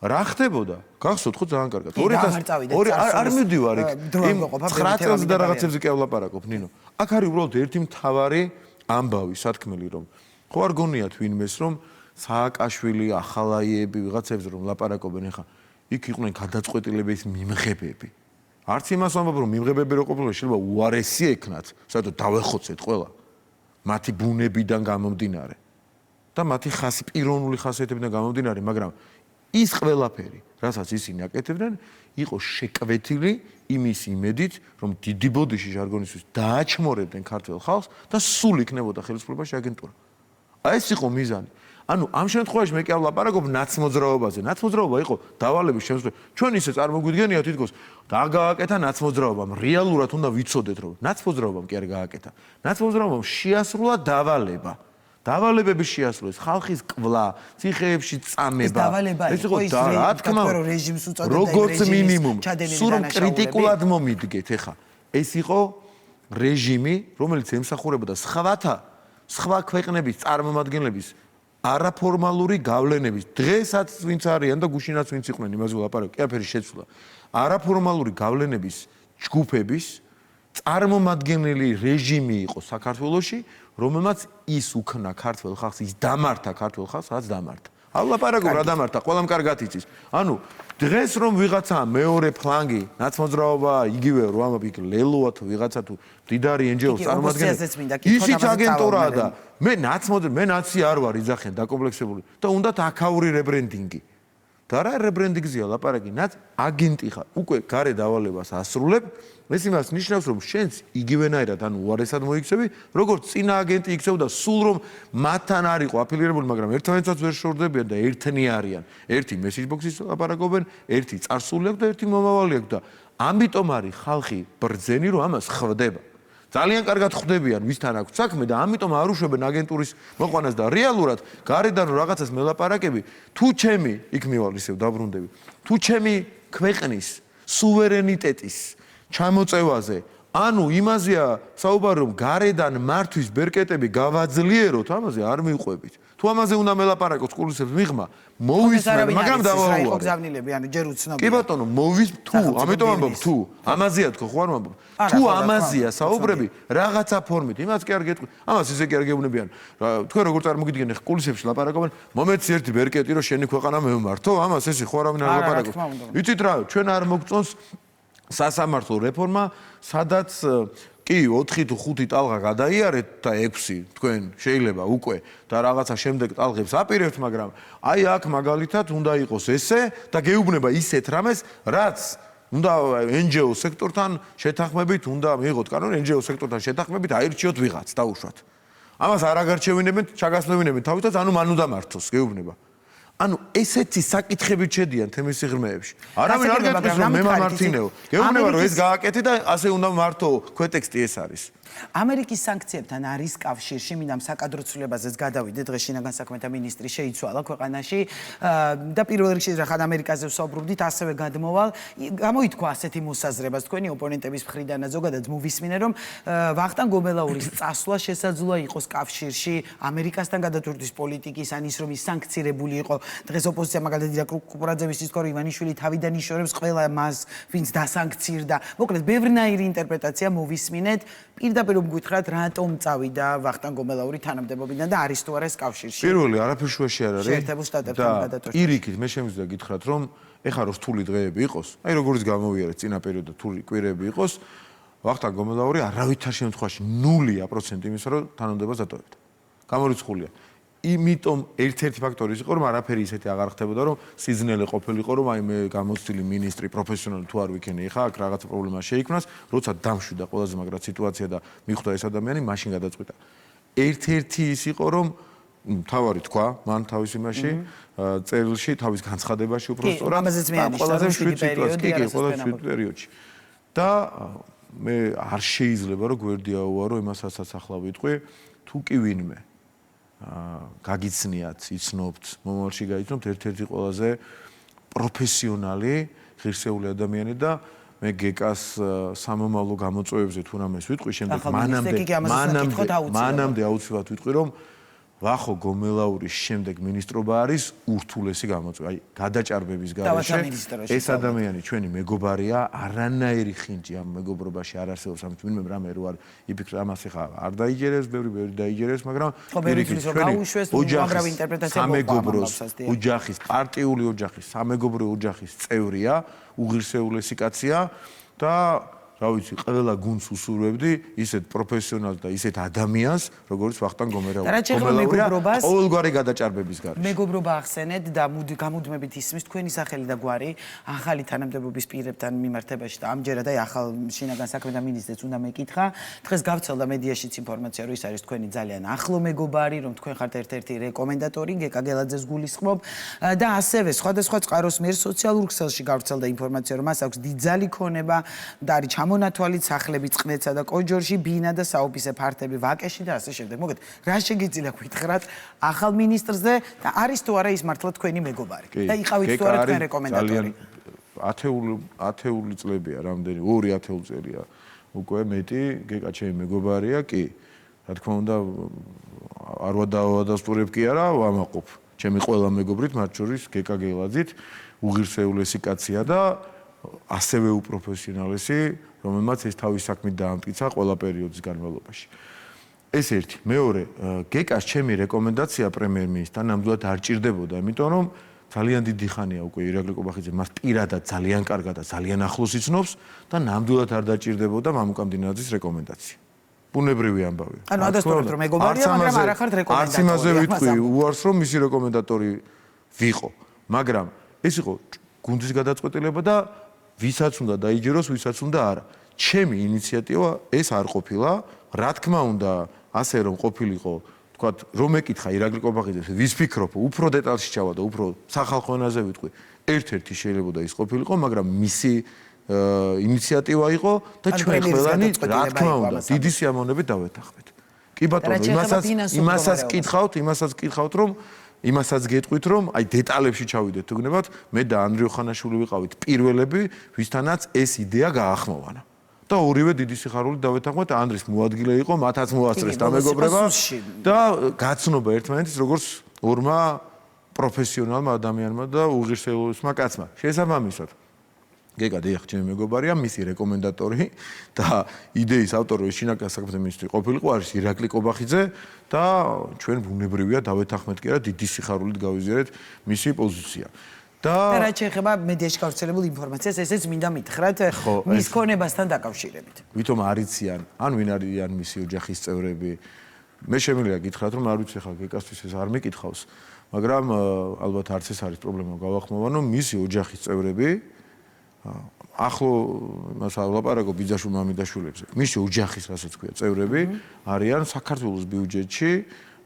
რა ხდებოდა? გახსოვთ ხო ძალიან კარგად. 2002 არ მივდივარ იქ. იმ 9 წელს და რაღაცებზე კი ვლაპარაკობ, ნინო. აქ არის უბრალოდ ერთი მთავარი ამბავი, სათქმელი, რომ ხო არ გონიათ ვინმეს, რომ სააკაშვილი, ახალაიები, ვიღაცებს რომ ლაპარაკობენ, ეხა იქ იყვნენ გადაწყვეტილების მიმღებები. არც იმას ვამბობ, რომ მიმღებები რო ყოფილიყო, შეიძლება უარესი ექნათ, საერთოდ დავეხოცეთ ყველა. მათი ბუნებიდან გამომდინარე. და მათი პიროვნული ხასიათებიდან გამომდინარე, მაგრამ ის ყველაფერი, რასაც ისინი აკეთებდნენ, იყო შეკვეთილი იმის იმედით, რომ დიდი ბოდიში ჟარგონისთვის დააჩმორებდნენ ქართველ ხალხს და სულ იქნებოდა ხელისუფლებაში აგენტურა. აი ეს იყო მიზანი. ანუ ამ შემთხვევაში მე კი არ ვლაპარაკობ ნაცმოძრაობაზე. ნაცმოძრაობა იყო დავალების შემთხვევაში. ჩვენ ისე წარმოგვიდგენია თითქოს გააკეთა ნაცმოძრაობამ. რეალურად უნდა ვიცოდეთ, რომ ნაცმოძრაობამ კი არ გააკეთა. ნაცმოძრაობამ შეასრულა დავალება. დავალებების შეასრულეს, ხალხის კვლა, ციხეებში წამება. ეს იყო რა თქმა უნდა, რეჟიმს უწოდებდა როგორც მინიმუმ, სულ რომ კრიტიკულად მომიდგეთ, ეხა ეს იყო რეჟიმი, რომელიც ემსახურებოდა სხვა ქვეყნების წარმომადგენლების არაფორმალური გავლენების. დღესაც ვინც არიან და გუშინაც ვინც იყვნენ, იმაზე ვლაპარაკობ, ყველაფერი შეცვლა. არაფორმალური გავლენების ჯგუფების წარმომადგენელი რეჟიმი იყო საქართველოში, რომელმაც ის უქნა ქართველ ხალხს, ის დამართა ქართველ ხალხს, რაც დამართა. არ ვლაპარაკობ რა დამართა, ყველამ კარგად იცის. ანუ დღეს რომ ვიღაცა მეორე ფლანგი, ნაცმოძრაობა, იგივე რომ იქ ლელოა თუ ვიღაცა თუ მდიდარი NGO-ს წარმომადგენელი, ისიც აგენტურაა და მე ნაცი არ ვარ იძახენ დაკომპლექსებული და უნდათ აქაური რებრენდინგი. და რა რებრენდინგზეა ლაპარაკი, ნაც აგენტი ხარ, უკვე გარე დავალებას ასრულებ, ეს იმას ნიშნავს, რომ შენც იგივენაირად, ანუ უარესად მოიქცევი, როგორც წინა აგენტი იქცევდა, სულ რომ მათთან არ იყო აფილირებული, მაგრამ ერთმანეთსაც ვერ შორდებიან და ერთნი არიან. ერთი მესიჯ ბოქსის ლაპარაკობენ, ერთი წარსული აქვს და ერთი მომავალი აქვს და ამიტომ არის ხალხი ბრძენი, რომ ამას ხვდება. ძალიან კარგად ხვდებიან, ვისთან აქვს საქმე და ამიტომ არ უშვებენ აგენტურის მოყვანას და რეალურად გარედან რაღაცას მელაპარაკები, თუ ჩემი იქ მივალ ისევ დაბრუნდები, თუ ჩემი ქვეყნის სუვერენიტეტის ჩამოწევაზე, ანუ იმაზეა საუბარი, რომ გარედან მართვის ბერკეტები გავაძლიეროთ, ამაზე არ მივყვებით. თუ ამაზე უნდა მელაპარაკოთ, კულისებს მიღმა, მოვისმენ, მაგრამ დავაუარე. კი ბატონო, თუ, ამიტომ ამბობ, თუ ამაზეა თქო, ხო არ ამბობ. თუ ამაზეა საუბრები, რაღაცა ფორმით, იმას კი არ გეტყვი. ამას ისე კი არ გეუბნებიან. თქვენ როგორ წარმოგიდგენთ, კულისებში ლაპარაკობენ, მომეც ერთი ბერკეტი, რომ შენი ქვეყანა მევმართო, ამას ესე ხო არავინ არ ლაპარაკობს. იცით რა, ჩვენ არ მოგწონს სასამართლო რეფორმა, სადაც კი 4 თუ 5 ტალღა გადაიარეთ და 6 თქვენ შეიძლება უკვე და რაღაცა შემდეგ ტალღებს აპირებთ, მაგრამ აი აქ მაგალითად უნდა იყოს ესე და გეუბნება ისეთ რამეს, რაც უნდა NGO სექტორთან შეთანხმებით უნდა მიიღოთ კანონი, NGO სექტორთან შეთანხმებით აირჩიოთ ვიღაც დაუშვათ. ამას არ აგარჩევინებენ, ჩაგასწრებინებენ თავისთავად, ანუ მან უნდა მართოს, გეუბნება. ანუ ესეთი საკითხები შედიან თემის სიღრმეებში. არავინ არ გეტყვის რომ მე მამართინეო. გეუბნება რომ ეს გააკეთე და ასე უნდა მართო, ქვეტექსტი ეს არის. ამერიკის სანქციებთან არის კავშირში, მინდა საკადრო ცვლილებაზეც გადავიდე, დღეს შინაგან საქმეთა მინისტრი შეიცვალა ქვეყანაში და პირველ რიგში რახან ამერიკაზე ვსაუბრობდით, ასევე გადმოვალ, გამოითქვა ასეთი მოსაზრებას თქვენი ოპონენტების მხრიდან, ზოგადად მოვისმინე, რომ ვახტანგ გომელაურის წასვლა შესაძლოა იყოს კავშირში ამერიკასთან გადატვირთვის პოლიტიკის, ან ის რომ ის სანქცირებული იყო. დღეს ოპოზიცია მაგალითად ირაკ კუპურაძევის ის თქო, ივანიშვილი თავიდან იშორებს ყველა მას, ვინც დასანქცირდა. მოკლედ, ბევრნაირი ინტერპრეტაცია მოვისმინეთ. პირდაპირ მგვითხრათ, რატომ წავიდა ვახტანგ გომელაური თანამდებობიდან და არის თუ არა ეს კავშირში? პირველი, არაფერ შუაში არ არის. შეერთებულ შტატებთან გადატვირთვა. პირიქით, მე შემიძლია გითხრათ, რომ ეხლა რო რთული დღეები იყოს, აი როგორც გამოვიარეთ წინა პერიოდში რთული კვირები იყოს, ვახტანგ გომელაური არავითარ შემთხვევაში 0% იმისა, რომ თანამდებობას დატოვებდა. გამორიცხულია. იმიტომ ერთ-ერთი ფაქტორი იყო, რომ არაფერი ისეთი აღარ ხდებოდა, რომ სიზნელე ყოფილიყო, რომ აი მე გამოცდილი მინისტრი, პროფესიონალი თუ არ ვიქენი, ხა აქ რაღაცა პრობლემა შეიქმნას, როცა დამშვიდა ყველაზე მაგრად სიტუაცია და მიხვდა ეს ადამიანი, მაშინ გადაწყვიტა. ერთ-ერთი ის იყო, რომ თავარი თქვა, მან თავის იმაში, წერილში, თავის განცხადებაში უბრალოდ ყველაზე მშვიდ სიტუაციაში, კი, ყველაზე მშვიდ პერიოდში. და მე არ შეიძლება რომ გვერდი აუარო იმასაც ახლა ვიტყვი, თუ კი ვინმე გაგიცნიათ, იცნობთ, მომავალში გაიცნობთ ერთ-ერთი ყველაზე პროფესიონალი, ღირსეული ადამიანი და მე გეკას სამომავლო გამოწვევებზე თუ რამეს ვიტყვი, შემდეგ მანამდე აუცილებლად ვიტყვი, რომ ვახო გომელაურის შემდეგ მინისტრობა არის ურთულესი გამოწვევა. აი, გადაჭარბების გარეშე ეს ადამიანი ჩვენი მეგობარია, არანაირი ხინჯი ამ მეგობრობაში არ არსებობს, ამით ვინმე რამე რო არ იფიქრა ამას ხა არ დაიჯერებს, ბევრი დაიჯერებს, მაგრამ ოჯახის, პარტიული ოჯახის, სამეგობრო ოჯახის წევრია, უღირსეულესი კაცია და რა ვიცი, ყველა გუნდს უსურვებდი ისეთ პროფესიონალს და ისეთ ადამიანს, როგორც ვახტანგ გომელაურია, ყოველგვარი გადაჭარბების გარშე. მეგობრობა ახსენეთ და გამუდმებით ისმის თქვენი სახელი და გვარი ახალი თანამდებობის პირებთან მიმართებაში და ამჯერად აი ახალ შინაგან საქმეთა მინისტრს უნდა მეკითხა. დღეს გავრცელდა მედიაშიც ინფორმაცია, რომ ის არის თქვენი ძალიან ახლო მეგობარი, რომ თქვენ ხართ ერთ-ერთი რეკომენდატორი, გეკა გელაძეს გულისხმობ და ასევე სხვადასხვა წყაროს მიერ სოციალურ ქსელში გავრცელდა ინფორმაცია, რომ მას აქვს დიდძალი ქონება და არის ჩამონათვალით სახლები წყნეთსა და კოჯორში, ბინა და საოფისე ფართები ვაკეში და ასე შემდეგ. მოგეთ, რა შეგიძლია გითხრათ ახალ მინისტრზე და არის თუ არა ის მართლა თქვენი მეგობარი და იყავით თუ არა თქვენ რეკომენდატორი? ათეული წლებია, რამდენი 2 ათეული წელია უკვე მეტი, გეკა ჩემი მეგობარია, კი. რა თქმა უნდა, არ ვადასტურებ კი არა, ვამაყობ. ჩემი ყველა მეგობრით, მათ შორის გეკა გელაძით, უღირსეულესი კაცია და ასევე უპროფესიონალესი, რომელმაც ეს თავის საქმით დაამტკიცა ყველა პერიოდის განმავლობაში. ეს ერთი. მეორე, გეკას ჩემი რეკომენდაცია პრემიერ-მინისტრთან ნამდვილად არ ჭირდებოდა, იმიტომ რომ ძალიან დიდი ხანია უკვე ირაკლი კობახიძე მას პირადად ძალიან კარგად და ძალიან ახლოს იცნობს და ნამდვილად არ დაჭირდებოდა მამუკა მდინარაძის რეკომენდაცია. ბუნებრივი ამბავია. ანუ ადასტურებთ რომ მეგობარია, მაგრამ არ ახართ რეკომენდატორი. არც იმაზე ვიტყვი უარს რომ მისი რეკომენდატორი ვიყო, მაგრამ ეს იყო გუნდის გადაწყვეტილება და ვისაც უნდა დაიჯეროს, ვისაც უნდა არა. ჩემი ინიციატივა ეს არ ყოფილა, რა თქმა უნდა, ასე რომ ყოფილიყო, თქვათ, რომ ეკითხა ირაკლი კობახიძეს, ვის ფიქრობ, უფრო დეტალში ჩავა და უფრო სახალხო ენაზე ვიტყვი. ერთ-ერთი შეიძლება ის ყოფილიყო, მაგრამ მისი ინიციატივა იყო და ჩვენ ყველანი რა თქმა უნდა დიდი სიამოვნებით დავეთანხმეთ. კი ბატონო, იმასაც კითხავთ, რომ იმასაც გეტყვით, რომ აი დეტალებში ჩავიდეთ თუ გნებათ, მე და ანდრიო ხანაშვილი ვიყავით პირველები, ვისთანაც ეს იდეა გაახმოვანა. და ორივე დიდი სიხარულით დავეთანხმეთ, ანდრის მოადგილე იყო, მათაც მოასწრეს დამეგობრება და გაცნობა ერთმანეთის როგორც ორმა პროფესიონალმა ადამიანმა და უღირსეულმა კაცმა. შესაბამისად გეკა დიახ, ჩემი მეგობარია, მისი რეკომენდატორი და იდეის ავტორი შინაგან საქმეთა მინისტრი ყოფილიყო არის ირაკლი კობახიძე და ჩვენ ბუნებრივია დავეთანხმეთ კი არა დიდი სიხარულით გავიზიარეთ მისი პოზიცია. და რა შეეხება მედიაში გავრცელებულ ინფორმაციას, ესეც მინდა მითხრათ მის ქონებასთან დაკავშირებით. ვითომ არიციან, ან ვინ არიან მისი ოჯახის წევრები. მე შემიძლია გითხრათ, რომ არ ვიცი ხა გეკასთვის ეს არ მეკითხავს, მაგრამ ალბათ არც ეს არის პრობლემა გავახმოვანო, მისი ოჯახის წევრები ახლო იმას ვლაპარაკო ბიძაშვილ მამიდაშვილებზე. მისი ოჯახის რასაც ქვია წევრები არიან საქართველოს ბიუჯეტში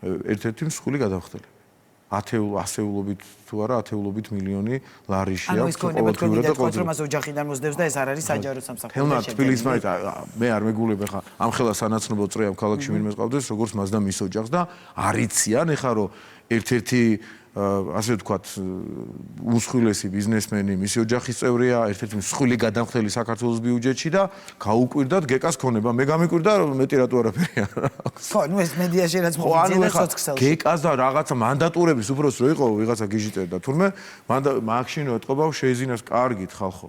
ერთ-ერთი მსხვილი გადამხდელები. ასეულობით თუ არა ათეულობით მილიონი ლარიშია ყოველდღიურად და ყოველდღიურად რომ ოჯახიდან მოსდევს და ეს არ არის საჯარო სამსახური. თელმა თბილისის მაგ მე არ მეგულებ ხა ამ ხელა სანაცნობო წრე ამ ქალაქში ვინმე ყავდეს როგორც მას და მის ოჯახს და არიციან ეხა რომ ერთ-ერთი ასე ვთქვათ უმსხვილესი ბიზნესმენი მისი ოჯახის წევრია, ერთ-ერთი მსხვილი გადამხდელი საქართველოს ბიუჯეტში და გაუკვირდათ გეკას ქონება. მე გამიკვირდა მეტი რატო არაფერი არა. ხო, ნუ ეს მედიაში რაც მოგიწია და სოციალში. გეკას და რაღაცა მანდატურების უბრალოდ რო იყო ვიღაცა გიჟიწერდა თურმე მაგშინო ეთყობავ შეიზინოს კარგით ხალხო.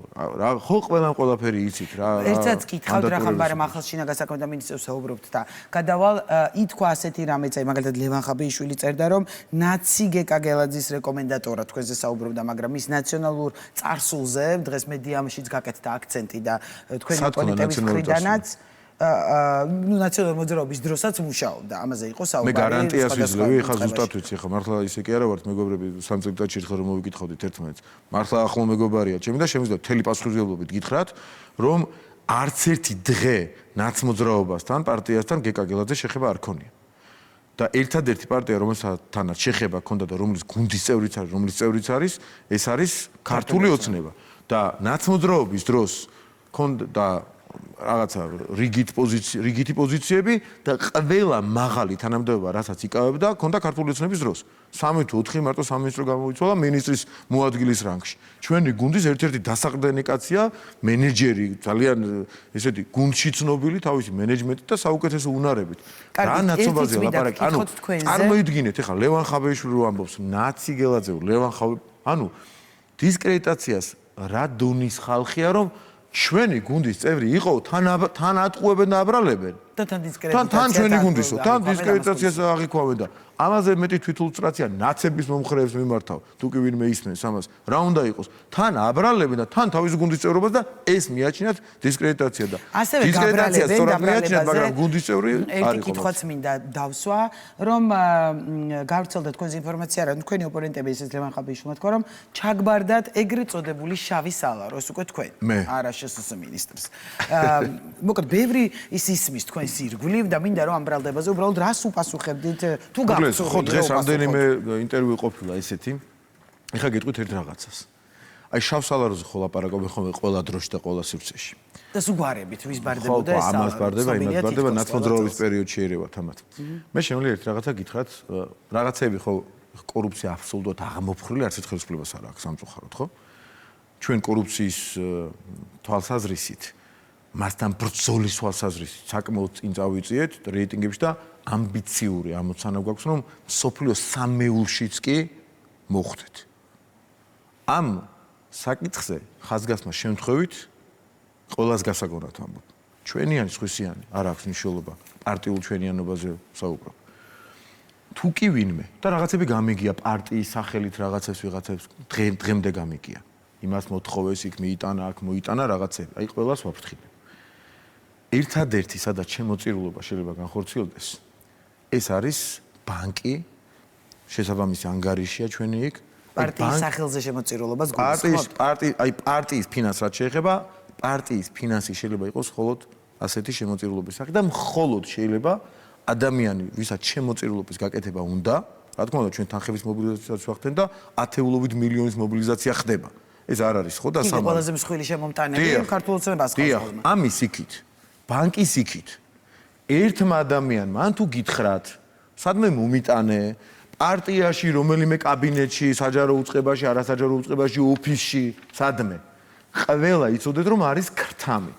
ხო ყველამ ყველაფერი იცით რა. ერთსაც კითხავთ რა ხარ მაგრამ ახალ შინაგან საქმეთა მინისტრს საუბრობთ და გადავალ ითქვა ასეთი რამეც აი მაგალითად ლევან ხაბეიშვილი წერდა რომ ნაცი გეკა გელაძის რეკომენდატორად თქვენზე საუბრობდა, მაგრამ ის ნაციონალურ წარსულზე დღეს მედიაშიც გაკეთდა აქცენტი და თქვენი პოლიტიკის მხრიდანაც ნუ ნაციონალურ მოძრაობის დროსაც მუშაობდა. ამაზე იყო საუბარი. მე გარანტიას ვიძლევი, ხა ზუსტად ვიცი, ხა მართლა ისე კი არა ვართ მეგობრები, სამ წელიწადში ერთხელ რომ მოვიკითხავდით ერთმანეთს. მართლა ახლო მეგობარია ჩემი და შემიძლია მთელი პასუხისმგებლობით გითხრათ, რომ არც ერთი დღე ნაცმოძრაობასთან, პარტიასთან გეკა გელაძე შეხება არ ქონია. და ერთადერთი პარტია, რომელთანაც შეხება ჰქონდა და რომლის გუნდის წევრიც არის, რომლის წევრიც არის, ეს არის ქართული ოცნება. და ნაცმოძრაობის დროს ჰქონდა რაღაცა რიგითი პოზიციები და ყველა მაღალი თანამდებობა, რასაც იკავებდა, ჰქონდა ქართული ოცნების დროს. 3 თუ 4 მარტო სამინისტრო გამოიცვალა მინისტრის მოადგილის რანგში. ჩვენი გუნდის ერთ-ერთი დასაყრდენი კაცია, მენეჯერი, ძალიან ესეთი გუნდში ცნობილი თავისი მენეჯმენტით და საუკეთესო უნარებით. რა ნაცნობაზეა ლაპარაკი? ანუ წარმოიდგინეთ, ეხლა ლევან ხაბეიშვილი რო ამბობს, ნაცი გელაძე, ლევან ხაბე, ანუ დისკრედიტაციას რა დონის ხალხია, რომ ჩვენი გუნდის წევრი იყო თან ატყუებენ და აბრალებენ. და თან დისკრედიტაცია. თან ჩვენი გუნდისო, თან დისკრედიტაციას აღიქვამენ და ამაზე მეტი თვითულუსტრაცია ნაცების მომხრეებს მიმართავ. თუ კი ვინმე ისმენს ამას, რა უნდა იყოს? თან აბრალებენ და თან თავის გუნდის წევრობას და ეს მიაჩნიათ დისკრედიტაცია და დისკრედიტაცია სწორად მიაჩნიათ, მაგრამ გუნდის წევრი ერთი კითხვაც მინდა დავსვა, რომ გავრცელდა თქვენს ინფორმაცია, რომ თქვენი ოპონენტები ისეთ ლევან ხაბიშვილმა თქვა, რომ ჩაგბარდათ ეგრეთ წოდებული შავი სალარო, ეს უკვე თქვენ, არა შსს მინისტრს. მოკლედ, ბევრი ის ისმის თქვენს ირგვლივ და მინდა რომ ამ ბრალდებაზე უბრალოდ რას უპასუხებდით თუ გაგცნობთ. ხო, დღეს რამდენიმე ინტერვიუ ყოფილა ესეთი. ეხლა გეტყვით ერთ რაღაცას. აი შავ სალაროზე ხო ლაპარაკობენ ხოლმე ყველა დროში და ყველა სივრცეში. და სუგვარებით ვის ბარდებოდა ეს? ამას ბარდება, იმას ბარდება, ნაცმოძრაობის პერიოდში ერევათ ამათ. მე შემიძლია ერთ რაღაცა გითხრათ, რაღაცები ხო კორუფცია აბსოლუტურად აღმოფხრილი, არც ერთ ხელისუფლებას არ აქვს სამწუხაროდ, ხო? ჩვენ კორუფციის თვალსაზრისით, მასთან ბრძოლის თვალსაზრისით საკმაოდ წინ წავიწიეთ რეიტინგებში და ამბიციური ამოცანა გვაქვს, რომ მსოფლიო სამეულშიც კი მოხვდეთ. ამ საკითხზე ხაზგასმა შემთხვევით ყველას გასაგონად ვამბობ. ჩვენიანი, სხვისიანი, არ აქვს მნიშვნელობა პარტიულ ჩვენიანობაზე საუბრობ. თუ კი ვინმე და რაღაცები გამიგია პარტიის სახელით რაღაცებს ვიღაცებს დღემდე გამიგია. იმას მოთხოვეს იქ მიიტანა, აქ მოიტანა რაღაცები. აი ყველას ვაფრთხილებ. ერთადერთი სადაც შემოწირულობა შეიძლება განხორციელდეს, ეს არის ბანკი, შესაბამისი ანგარიშია ჩვენი იქ. პარტიის სახელზე შემოწირულობას გულისხმობთ? პარტიის ფინანსს რაც შეეხება, პარტიის ფინანსი შეიძლება იყოს მხოლოდ ასეთი შემოწირულობის სახით და მხოლოდ შეიძლება ადამიანი, ვისაც შემოწირულობის გაკეთება უნდა, რა თქმა უნდა, ჩვენ თანხების მობილიზაციას ვახდენ და ათეულობით მილიონის მობილიზაცია ხდება. ეს არ არის ხო და სამი ყველაზე მსხვილი შემომტანები ქართულ ოცნებას ხდება. ამის იქით, ბანკის იქით. ერთმა ადამიანმა ან თუ გითხრათ, სადმე მომიტანე, პარტიაში, რომელიმე კაბინეტში, საჯარო უწყებაში, არასაჯარო უწყებაში, ოფისში, სადმე. ყველა იცოდეთ, რომ არის ქრთამი.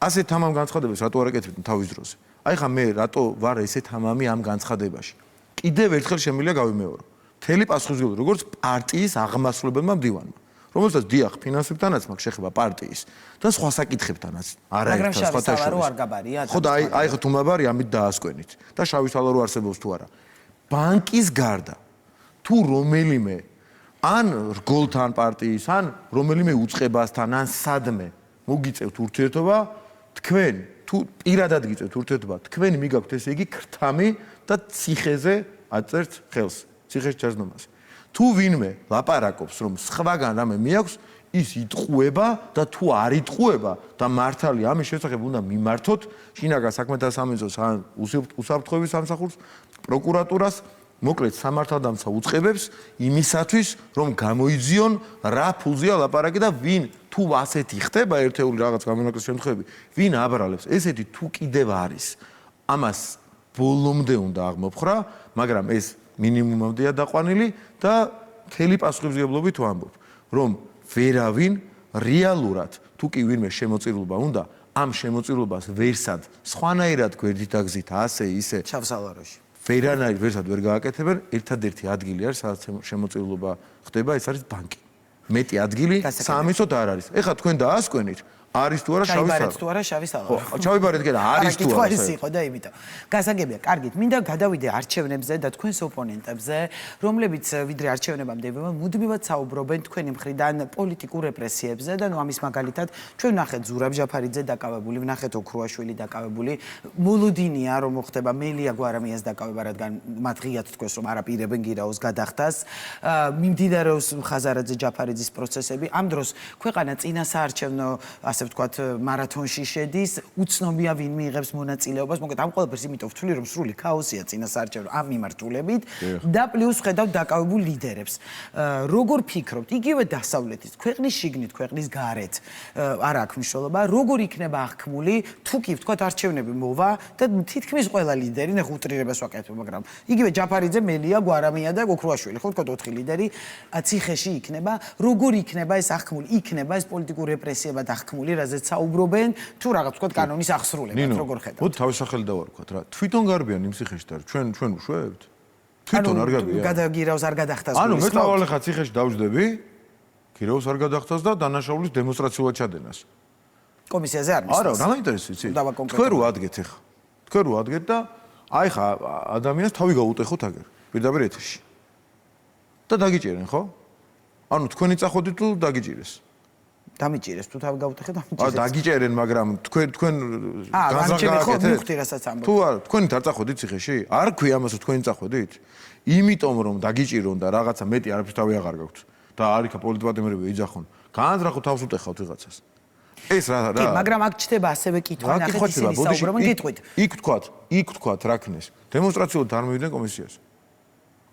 ასე თამამ განცხადებას რატო არ აკეთებთ თავის დროზე? აი ხა მე რატო ვარ ესე თამამი ამ განცხადებაში? კიდევ ერთხელ შემიძლია გავიმეორო. მთელი პასუხისმგებლობა, როგორც პარტიის აღმასრულებელმა მდივანმა. რომელსაც დიახ ფინანსებთანაც მაქვს შეხება პარტიის და სხვა საკითხებთანაც არაერთად სხვათა შორის არ გაბარია ხო და აი ხო თუ მაბარი ამით დაასკვენით და შავი სალარო არსებობს თუ არა ბანკის გარდა თუ რომელიმე ან რგოლთან პარტიის ან რომელიმე უწყებასთან ან სადმე მოგიწევთ ურთიერთობა თქვენ თუ პირადად გიწევთ ურთიერთობა თქვენ მიგაქვთ ესე იგი ქრთამი და ციხეზე აწერთ ხელს ციხეს ჩაძნომას თუ ვინმე ლაპარაკობს რომ სხვაგან რამე მიაქვს ის იტყუება და თუ არ იტყუება და მართალი ამის შესახებ უნდა მიმართოთ შინაგან საქმეთა სამინისტროს ან უსაფრთხოების სამსახურს პროკურატურას მოკლედ სამართალდამცა უწყებებს იმისათვის რომ გამოიძიონ რა ფულზეა ლაპარაკი და ვინ თუ ასეთი ხდება ერთეული რაღაც გამონაკლისის შემთხვევები ვინ აბრალებს ესეთი თუ კიდევ არის ამას ბოლომდე უნდა აღმოფხრა მაგრამ ეს მინიმუმამდეა დაყვანილი და მთელი პასუხისმგებლობით ვამბობ რომ ვერავინ რეალურად თუ კი ვინმე შემოწირულობა უნდა ამ შემოწირულობას ვერსად სხვანაირად გვერდით აგზით ასე ისე ჩავსალაროში ვერანაირ ვერსად ვერ გააკეთებენ ერთადერთი ადგილი არის სადაც შემოწირულობა ხდება ეს არის ბანკი მეტი ადგილი საამისოდ არ არის ეხლა თქვენ დაასკვენით არის თუ არა შავი სალარო. თუ არა შავი სალარო. ხო, ჩავიბარეთ კიდე არის თუ არა. ის იყო და იმიტომ. გასაგებია, კარგით, მინდა გადავიდე არჩევნებზე და თქვენს ოპონენტებზე, რომლებიც ვიდრე არჩევნებამდე მუდმივად საუბრობენ თქვენი მხრიდან პოლიტიკურ რეპრესიებზე და ნუ ამის მაგალითად ჩვენ ვნახეთ ზურაბ ჟაფარიძე დაკავებული, ვნახეთ ოქრუაშვილი დაკავებული, მოლოდინია რომ მოხდება მელია გვარამიას დაკავება, რადგან მათ ღიად თქვეს რომ არაპირებენ გირაოს გადახდას. მიმდინარეობს ხაზარაძე ჯაფარიძის პროცესები. ამ დროს ქვეყანა წინა საარჩევნო ასე ვთქვათ მარათონში შედის უცნობია ვინ მიიღებს მონაწილეობას მოკლედ ამ ყველაფერს იმიტომ ვთვლი რომ სრული ქაოსია წინა საარჩევნო ამ მიმართულებით და პლუს ხედავ დაკავებულ ლიდერებს როგორ ფიქრობთ იგივე დასავლეთის ქვეყნის შიგნით ქვეყნის გარეთ არ აქვს მნიშვნელობა როგორ იქნება აღქმული თუ კი ვთქვათ არჩევნები მოვა და თითქმის ყველა ლიდერი ნახ უტრირებას ვაკეთებ მაგრამ იგივე ჯაფარიძე მელია გვარამია და ოქრუაშვილი ხო ვთქვათ 4 ლიდერი ციხეში იქნება როგორ იქნება ეს აღქმული იქნება ეს პოლიტიკურ რეპრესიებად აღქმული რაზეც საუბრობენ თუ რაღაც ვთქვათ კანონის აღსრულებად როგორ ხედავთ? მოდი თავის სახელი დავარქვათ რა. თვითონ გარბიან იმ ციხეში და ჩვენ ვშვევებთ. თვითონ არ გარბიან. გადაგირავს არ გადახტას. ანუ მე თავალე ხა ციხეში დავждები. გირავს არ გადახტას და დანაშაულის დემონსტრაციულად ჩადენას. კომისიაზე არ მისვლის. არა, რა მაინტერესებს იცი? თქვენ რო ადგეთ ეხა. თქვენ რო ადგეთ და აი ხა ადამიანს თავი გაუტეხოთ აგერ პირდაპირ ეთერში. და დაგიჭერენ, ხო? ანუ თქვენი წახოდით თუ დაგიჭირეს? დამიჭირეს თუ თავი გაუტეხე დამიჭირეს. დაგიჭერენ, მაგრამ თქვენ განსაკუთრებით მივხვდი რასაც ამბობ. თუ არ თქვენი არ წახოდით ციხეში? არ ქვია ამას რომ თქვენი წახოდით? იმიტომ რომ დაგიჭირონ და რაღაცა მეტი არაფრის თავი აღარ გაქვთ და არიქა პოლიტპატიმრები იძახონ. განზრახო თავს უტეხავთ ვიღაცას. ეს რა კი, მაგრამ აქ ჩდება ასევე კითხვა, ნახეთ ისინი საუბრობენ, გიტყვით. იქ თქვათ რა ქნეს. დემონსტრაციულად არ მივიდნენ კომისიას.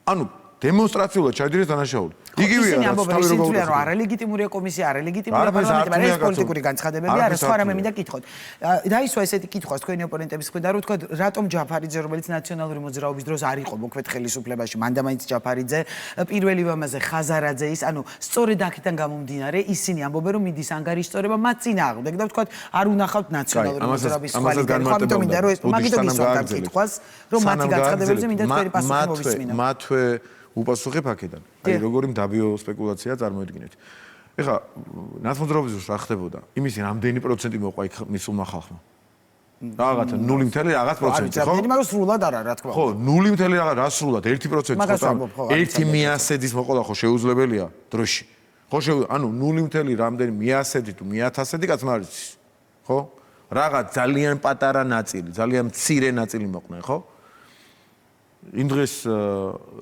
ანუ დემონსტრაციულად ჩაიდირეს დანაშაული. იგივეა რაც თავი როგორ ისინი რომ არალეგიტიმურია კომისია, არალეგიტიმურია პარლამენტი, მაგრამ ეს პოლიტიკური განცხადებები არა, სხვა რამე მინდა კითხოთ. დაისვა ესეთი კითხვას თქვენი ოპონენტების მხრიდან, რომ თქვა რატომ ჯაფარიძე, რომელიც ნაციონალური მოძრაობის დროს არ იყო მოქმედ ხელისუფლებაში, მანდა მაინც ჯაფარიძე, პირველი ვამაზე ხაზარაძე ის, ანუ სწორედ აქედან გამომდინარე, ისინი ამბობენ რომ მიდის ანგარიშწორება მათ წინააღმდეგ და ვთქვათ არ უნახავთ ნაციონალური მოძრაობის ხვალიდან. ამიტომ მინდა რომ ეს მაგიტომ ისვამდა კითხვას, რომ მათი განცხადებებზე მინდა თქვენი პასუხი მოვისმინო. მათვე უპასუხებ აქედან. აი როგორი მდაბიო სპეკულაცია წარმოიდგინეთ. ეხლა ნაცმოძრაობის დროს რა ხდებოდა? იმისი რამდენი პროცენტი მოყვა იქ მისულმა ხალხმა? რაღაცა 0 რაღაც პროცენტი, ხო? მაგრამ სრულად არა, რა თქმა უნდა. ხო, 0 რაღაც რა სრულად 1% ხო? 1 მიასედის მოყოლა ხო შეუძლებელია დროში. ხო ანუ 0 რამდენი მიასედი თუ 1000-ი კაცმა არ იცის. ხო? რაღაც ძალიან პატარა ნაწილი, ძალიან მცირე ნაწილი მოყნა, ხო? იმ დღეს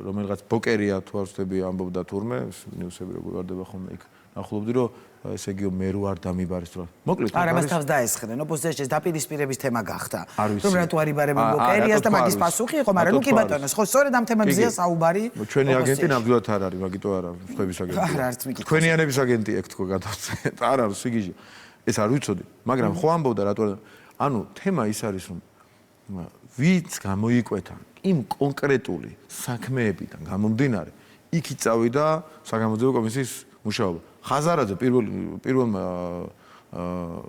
რომელიღაც ბოკერია თუ არ ვცდები ამბობდა თურმე ნიუსები როგორ ვარდება ხოლმე იქ ნახულობდი რომ ესე იგი მე რო არ დამიბარეს რა მოკლედ არა მას თავს დაესხნენ ოპოზიციაში დაპირისპირების თემა გახდა რომ რატო არ იბარებენ ბოკერიას და მაგის პასუხი იყო მაგრამ ნუ კი ბატონო ხო სწორედ ამ თემებზეა საუბარი ჩვენი აგენტი ნამდვილად არ არის მაგიტო არა ხტების აგენტი არა არც მიკითხავს თქვენიანების აგენტი ეგ თქო გადავწე არა სიგიჟე ეს არ ვიცოდი მაგრამ ხო ამბობდა რატო ანუ თემა ის არის რომ ვინც გამოიკვეთა იმ კონკრეტული საქმეებიდან გამომდინარე იქით წავიდა საგამოძიებო კომისიის მუშაობა. ხაზარაძე პირველმა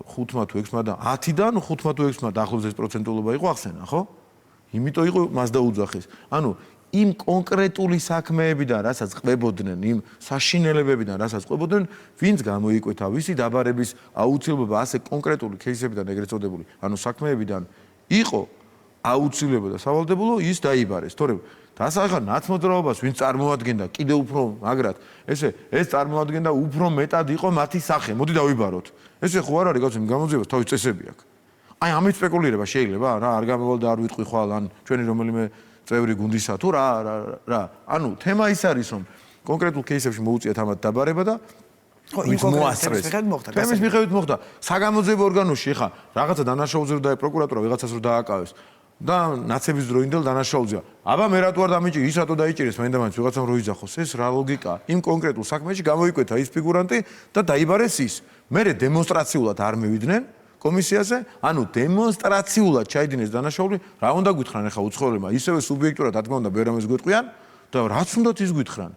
5-მა თუ 6-მა და 10-დან 5-მა თუ 6-მა დაახლოებით ეს პროცენტულობა იყო ახსენა, ხო? იმიტომ იყო მას დაუძახეს. ანუ იმ კონკრეტული საქმეებიდან, რასაც ყვებოდნენ, იმ საშინელებებიდან, რასაც ყვებოდნენ, ვინც გამოიკვეთა ვისი დაბარების აუცილებლობა ასე კონკრეტული кейსებიდან ეგრეთ წოდებული, ანუ საქმეებიდან იყო აუცილებლობა და სავალდებულო ის დაიბარეს. თორემ დასახა ნაცმოძრაობას ვინც წარმოადგენდა კიდე უფრო მაგრად ეს წარმოადგენდა უფრო მეტად იყო მათი სახე. მოდი დავიბაროთ. ესე ხო არ არის გაცემ გამოძიებას თავის წესები აქვს. აი ამით სპეკულირება შეიძლება რა არ გამოვალ და არ ვიტყვი ხვალ ან ჩვენი რომელიმე წევრი გუნდისა თუ რა ანუ თემა ის არის რომ კონკრეტულ кейსებში მოუწიათ ამათ დაბარება და ხო იმ კონკრეტულ მიხედვით მოხდა. თემის მიხედვით მოხდა. საგამოძიებო ორგანოში ხა რაღაცა დანაშაულზე რომ დაე პროკურატურა ვიღაცას რომ დააკავეს და ნაცების დროინდელ დანაშაულზეა. აბა მე რატო არ დამიჭირი, ის რატო დაიჭირეს, მაინდა მაინც ვიღაცამ რო იძახოს. ეს რა ლოგიკაა? იმ კონკრეტულ საქმეში გამოიკვეთა ის ფიგურანტი და დაიბარეს ის. მერე დემონსტრაციულად არ მივიდნენ კომისიაზე, ანუ დემონსტრაციულად ჩაიდინეს დანაშაული, რა უნდა გითხრან ახლა უცხოელებმა, ისევე სუბიექტურად რა თქმა უნდა ბევრამეს გვეტყვიან და რაც უნდათ ის გითხრან.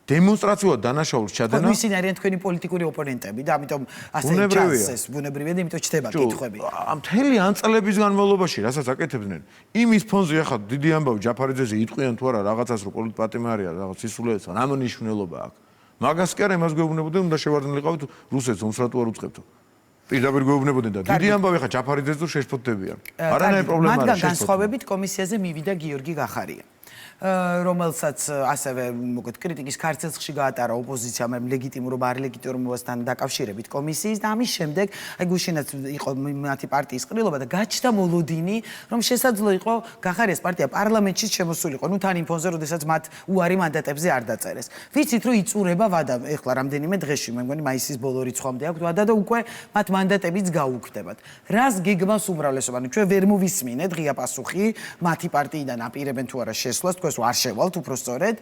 დემონსტრაციულად დანაშაულს ჩადენა. ისინი არიან თქვენი პოლიტიკური ოპონენტები და ამიტომ ასე ჩანს ეს ბუნებრივია და იმიტომ ჩდება კითხვები. მთელი ან წლების განმავლობაში რასაც აკეთებდნენ, იმის ფონზე ახლა დიდი ამბავი ჯაფარიძეზე იტყვიან თუ არა რაღაცას რომ პოლიტპატიმარია, რაღაც სისულელეც რა მნიშვნელობა აქვს. მაგას კი არა იმას გვეუბნებოდნენ, უნდა შევარდნილიყავით რუსეთს ომს რატო არ უწყებთო. პირდაპირ გვეუბნებოდნენ და დიდი ამბავი ახლა ჯაფარიძეს თუ შეშფოთდებიან. არანაირი პრობლემა არ არის. მათგან განსხვავებით კომისიაზე მივიდა გიორგი გახარია. რომელსაც ასევე მოკლედ კრიტიკის ქარცელში გაატარა ოპოზიციამ ლეგიტიმურობა არ ლეგიტიმურობასთან დაკავშირებით კომისიის და ამის შემდეგ აი გუშინაც იყო მათი პარტიის ყრილობა და გაჩნდა მოლოდინი რომ შესაძლო იყო გახარიას პარტია პარლამენტში შემოსულიყო ნუ თან იმ ფონზე როდესაც მათ უარი მანდატებზე არ დაწერეს ვიცით რომ იწურება ვადა ეხლა რამდენიმე დღეში მე მგონი მაისის ბოლო რიცხვამდე აქვს ვადა და უკვე მათ მანდატებიც გაუქმდებათ რას გეგმავს უმრავლესობა ანუ ჩვენ ვერ მოვისმინეთ ღია პასუხი მათი პარტიიდან აპირებენ თუ არა შესვლას ეს არ შევალთ უფრო სწორედ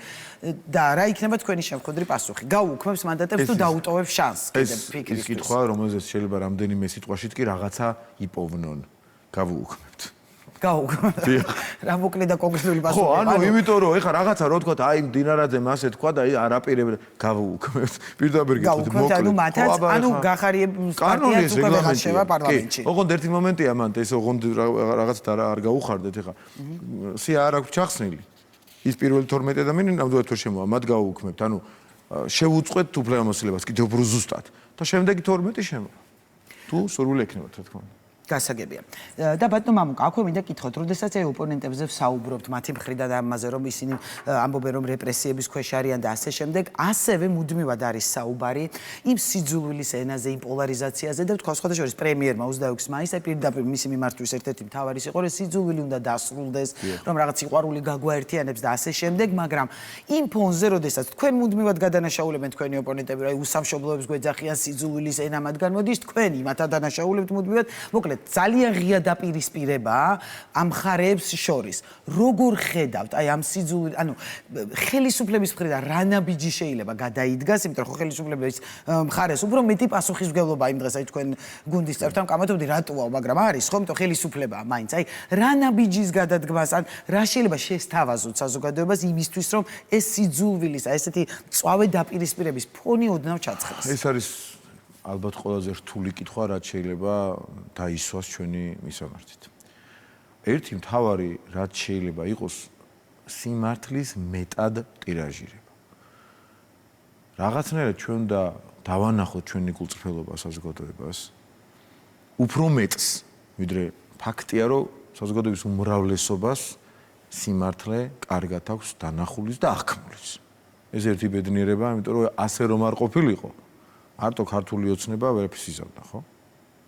და რა იქნება თქვენი შემოქმედური პასუხი? გაუქმებს მანდატებს თუ დაუტოვებს შანსს კიდე ფიქრისთვის? ეს კითხვა, რომელზეც შეიძლება რამდენიმე სიტყვაშიც კი რაღაცა იპოვნონ. გავუქმებთ. გაუქმებთ. რა მოკლე და კონკრეტული პასუხი? ხო, ანუ იმიტომ რომ ეხა რაღაცა რო თქვა, აი დინარაძემ ასე თქვა და აი არაპირებდა გავუქმებთ. პირდაპირ გითხოთ მოკლედ. ანუ მათაც ანუ გახარიების პარტიაც უკვე ვეღარ პარლამენტში. ოღონდ ერთი მომენტია მანდ ეს ოღონდ რაღაც არ გაუხარდეთ ეხა. სია არ აქვს ჩახსნილი. ის პირველი 12 ადამიანი ნამდვილად თუ შემოვა, მათ გაუქმებთ. ანუ შევუწყვეთ უფლებამოსილებას კიდევ უფრო ზუსტად და შემდეგი 12 შემოვა. თუ სურვილი ექნება, რა თქმა უნდა. გასაგებია. და ბატონო მამუკა, აქვე მინდა კითხოთ, როდესაც აი ოპონენტებზე ვსაუბრობთ მათი მხრიდან ამაზე, რომ ისინი ამბობენ, რომ რეპრესიების ქვეშ არიან და ასე შემდეგ, ასევე მუდმივად არის საუბარი იმ სიძულვილის ენაზე, იმ პოლარიზაციაზე და თქვა სხვადასხვა პრემიერმა 26 მაისს პირდაპირ მისი მიმართვის ერთ-ერთი მთავარი იყო, რომ სიძულვილი უნდა დასრულდეს, რომ რაღაც სიყვარული გაგვაერთიანებს და ასე შემდეგ, მაგრამ იმ ფონზე, როდესაც თქვენ მუდმივად გადანაშაულებენ თქვენი ოპონენტები, რომ აი უსამშობლოებს გვეძახიან სიძულვილის ენა მათგან მოდის, თქვენ იმათ ადანაშაულებთ მუდმივად, მოკლედ ძალიან ღია დაპირისპირებაა ამ მხარეებს შორის. როგორ ხედავთ აი ამ სიძულვილ, ანუ ხელისუფლების მხრიდან რა ნაბიჯი შეიძლება გადაიდგას, იმიტომ რომ ხელისუფლების მხარეს უფრო მეტი პასუხისმგებლობა იმ დღეს აი თქვენ გუნდის წევრთან კამათობდი რატოა, მაგრამ არის ხო, იმიტომ ხელისუფლებაა მაინც. აი რა ნაბიჯის გადადგმას, ან რა შეიძლება შესთავაზოთ საზოგადოებას იმისთვის, რომ ეს სიძულვილის აი ესეთი მწვავე დაპირისპირების ფონი ოდნავ ჩაცხეს. ეს არის ალბათ ყველაზე რთული კითხვა, რაც შეიძლება დაისვას ჩვენი მისამართით. ერთი მთავარი, რაც შეიძლება იყოს სიმართლის მეტად ტირაჟირება. რაღაცნაირად ჩვენ უნდა დავანახოთ ჩვენი გულწრფელობა საზოგადოებას უფრო მეტს, ვიდრე ფაქტია, რომ საზოგადოების უმრავლესობას სიმართლე კარგად აქვს დანახulis და აღქმულის. ეს ერთი ბედნიერება, იმიტომ რომ ასე რომ არ ყოფილიყო, მარტო ქართული ოცნება ვერაფერს იზავდა, ხო?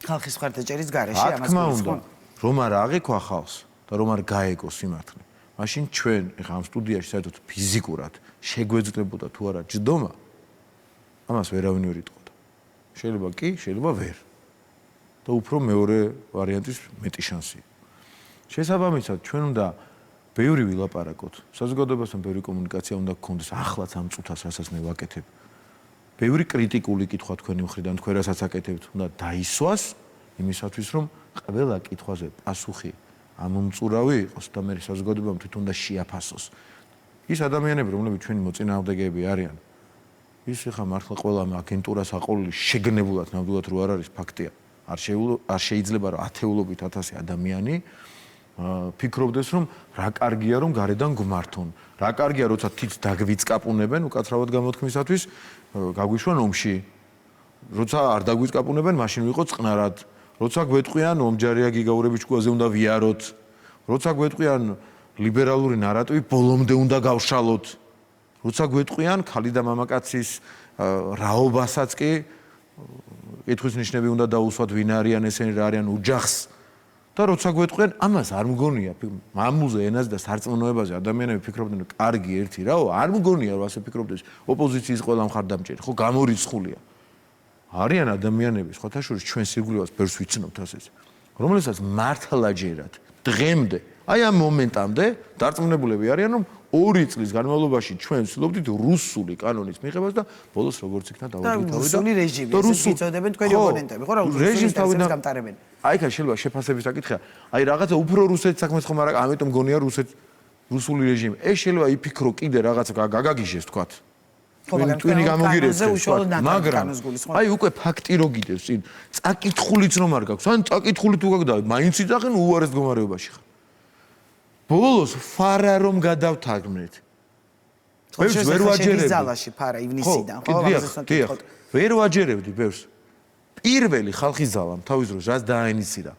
ხალხის მხარდაჭერის გარეშე ამას გულისხმობ. რომ არ აღიქვა ხალხს და რომ არ გაეგო სიმართლე. მაშინ ჩვენ ეხა ამ სტუდიაში საერთოდ ფიზიკურად შეგვეძლებოდა თუ არა ჯდომა, ამას ვერავინ ვერ იტყოდა. შეიძლება კი, შეიძლება ვერ. და უფრო მეორე ვარიანტის მეტი შანსია. შესაბამისად, ჩვენ უნდა ბევრი ვილაპარაკოთ. საზოგადოებასთან ბევრი კომუნიკაცია უნდა გქონდეს ახლაც ამ წუთას, რასაც მე ვაკეთებ. ბევრი კრიტიკული კითხვა თქვენი მხრიდან, თქვენ რასაც აკეთებთ, უნდა დაისვას იმისათვის, რომ ყველა კითხვაზე პასუხი ამომწურავი იყოს და მე საზოგადოებამ თვითონ და შეაფასოს. ის ადამიანები, რომლებიც ჩვენი მოწინააღმდეგეები არიან, ის ხა მართლა ყველა აგენტურას აყოლილი შეგნებულად ნამდვილად რო არ არის ფაქტია. არ შეიძლება რომ ათეულობით ათასი ადამიანი ფიქრობდეს, რომ რა კარგია რომ გარედან გმართონ. რა კარგია როცა თიც დაგვიწკაპუნებენ უკაცრავად გამოთქმისათვის, გაგვიშვან ომში. როცა არ დაგვიწკაპუნებენ, მაშინ ვიყო წყნარად. როცა გვეტყვიან ომჯარია გიგაურების ჭკუაზე უნდა ვიაროთ. როცა გვეტყვიან ლიბერალური ნარატივი ბოლომდე უნდა გავშალოთ. როცა გვეტყვიან ქალი და მამაკაცის რაობასაც კი კითხვის ნიშნები უნდა დაუსვათ, ვინ არიან ესენი, რა არიან უჯახს. და როცა გვეტყვიან, ამას არ მგონია მამულზე, ენაზე და სარწმუნოებაზე ადამიანები ფიქრობდნენ, რომ კარგი ერთი რაო, არ მგონია რომ ასე ფიქრობდეს ოპოზიციის ყველა მხარდამჭერი, ხო გამორიცხულია. არიან ადამიანები, სხვათა შორის ჩვენ სირგულევას ბევრს ვიცნობთ ასეც, რომელსაც მართლაჯერად დღემდე, აი ამ მომენტამდე დარწმუნებულები არიან, რომ 2 წლის განმავლობაში ჩვენ ვცდილობდით რუსული კანონის მიღებას და ბოლოს როგორც იქნა დავაგვითავი და რუსული რეჟიმი, ეს იწოდებენ თქვენი ოპონენტები, ხო რა რუსული თავიდან გამტარებენ. აი ხა შეიძლება შეფასების საკითხია. აი რაღაცა უფრო რუსეთის საქმეს ხომ არა, ამიტომ გონია რუსული რეჟიმი. ეს შეიძლება იფიქრო კიდე რაღაცა გაგაგიჟეს თქვათ. twini გამოგირეს, მაგრამ აი უკვე ფაქტი რო გიდევს წინ, წაკითხულიც რომ არ გაქვს, ან წაკითხული თუ გაქვს და მაინც იძახენ უარეს მდგომარეობაში ხარ. ბოლოს ფარა რომ გადავთარგმნეთ. ბევრს ვერ ვაჯერებდი. ზალაში ფარა ივნისიდან, ხო? დიახ, ვერ ვაჯერებდი ბევრს. პირველი ხალხის ზალამ თავის დროს რაც დააინიცირა.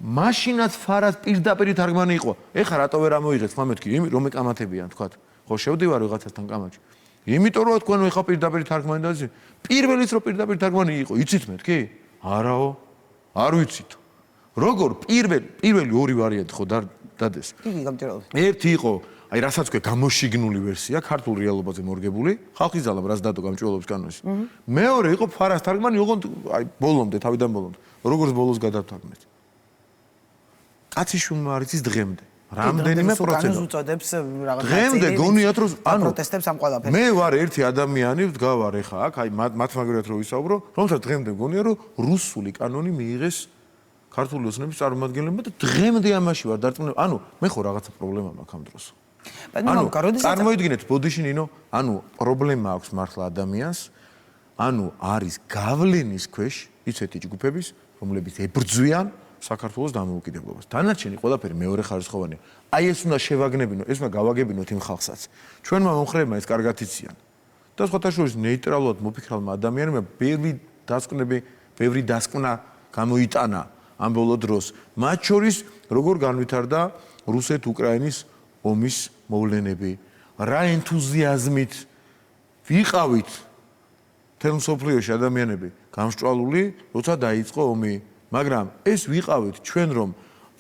მაშინაც ფარას პირდაპირ თარგმანი იყო. ეხლა რატო ვერ ამოიღეთ მამეთქი, რომ ეკამათებიან თქვათ. ხო შევდივარ ვიღაცასთან კამათში. იმიტომ რომ თქვენ ეხლა პირდაპირ თარგმანი და პირველიც რომ პირდაპირ თარგმანი იყო, იცით მეთქი? არაო, არ ვიცით. როგორ პირველი ორი ვარიანტი ხო დადეს. იგი გამჭირვალე. ერთი იყო, აი რასაც ქვე გამოშიგნული ვერსია, ქართულ რეალობაზე მორგებული, ხალხის ზალამ რაც დადო გამჭირვალობის კანონის. მეორე იყო ფარას თარგმანი, ოღონდ აი ბოლომდე, თავიდან ბოლომდე. როგორც ბოლოს გადავთარგმნეთ. კაცი შუმ არ იცის დღემდე. რამდენიმე პროცენტი უწოდებს რაღაცა დღემდე გონიათ რომ ანუ პროტესტებს ამ ყველაფერს. მე ვარ ერთი ადამიანი, ვდგავარ ეხა აქ, აი მათ მაგერად რო ვისაუბრო, რომელსაც დღემდე გონია რომ რუსული კანონი მიიღეს ქართული ოცნების წარმომადგენლებმა და დღემდე ამაში ვარ დარწმუნებული. ანუ მე ხო რაღაცა პრობლემა მაქვს ამ დროს. ანუ წარმოიდგინეთ ბოდიში ნინო, ანუ პრობლემა აქვს მართლა ადამიანს, ანუ არის გავლენის ქვეშ იცეთი ჯგუფების, რომლებიც ებრძვიან საქართველოს დამოუკიდებლობას. დანარჩენი ყველაფერი მეორე ხარისხოვანია. აი ეს უნდა შევაგნებინო, ეს უნდა გავაგებინოთ იმ ხალხსაც. ჩვენმა მომხრეებმა ეს კარგად იციან. და სხვათა შორის ნეიტრალურად მოფიქრალმა ადამიანებმა ბევრი დასკვნა გამოიტანა ამ ბოლო დროს. მათ შორის როგორ განვითარდა რუსეთ-უკრაინის ომის მოვლენები, რა ენთუზიაზმით ვიყავით თელ მსოფლიოში ადამიანები გამსჭვალული, როცა დაიწყო ომი, მაგრამ ეს ვიყავით ჩვენ რომ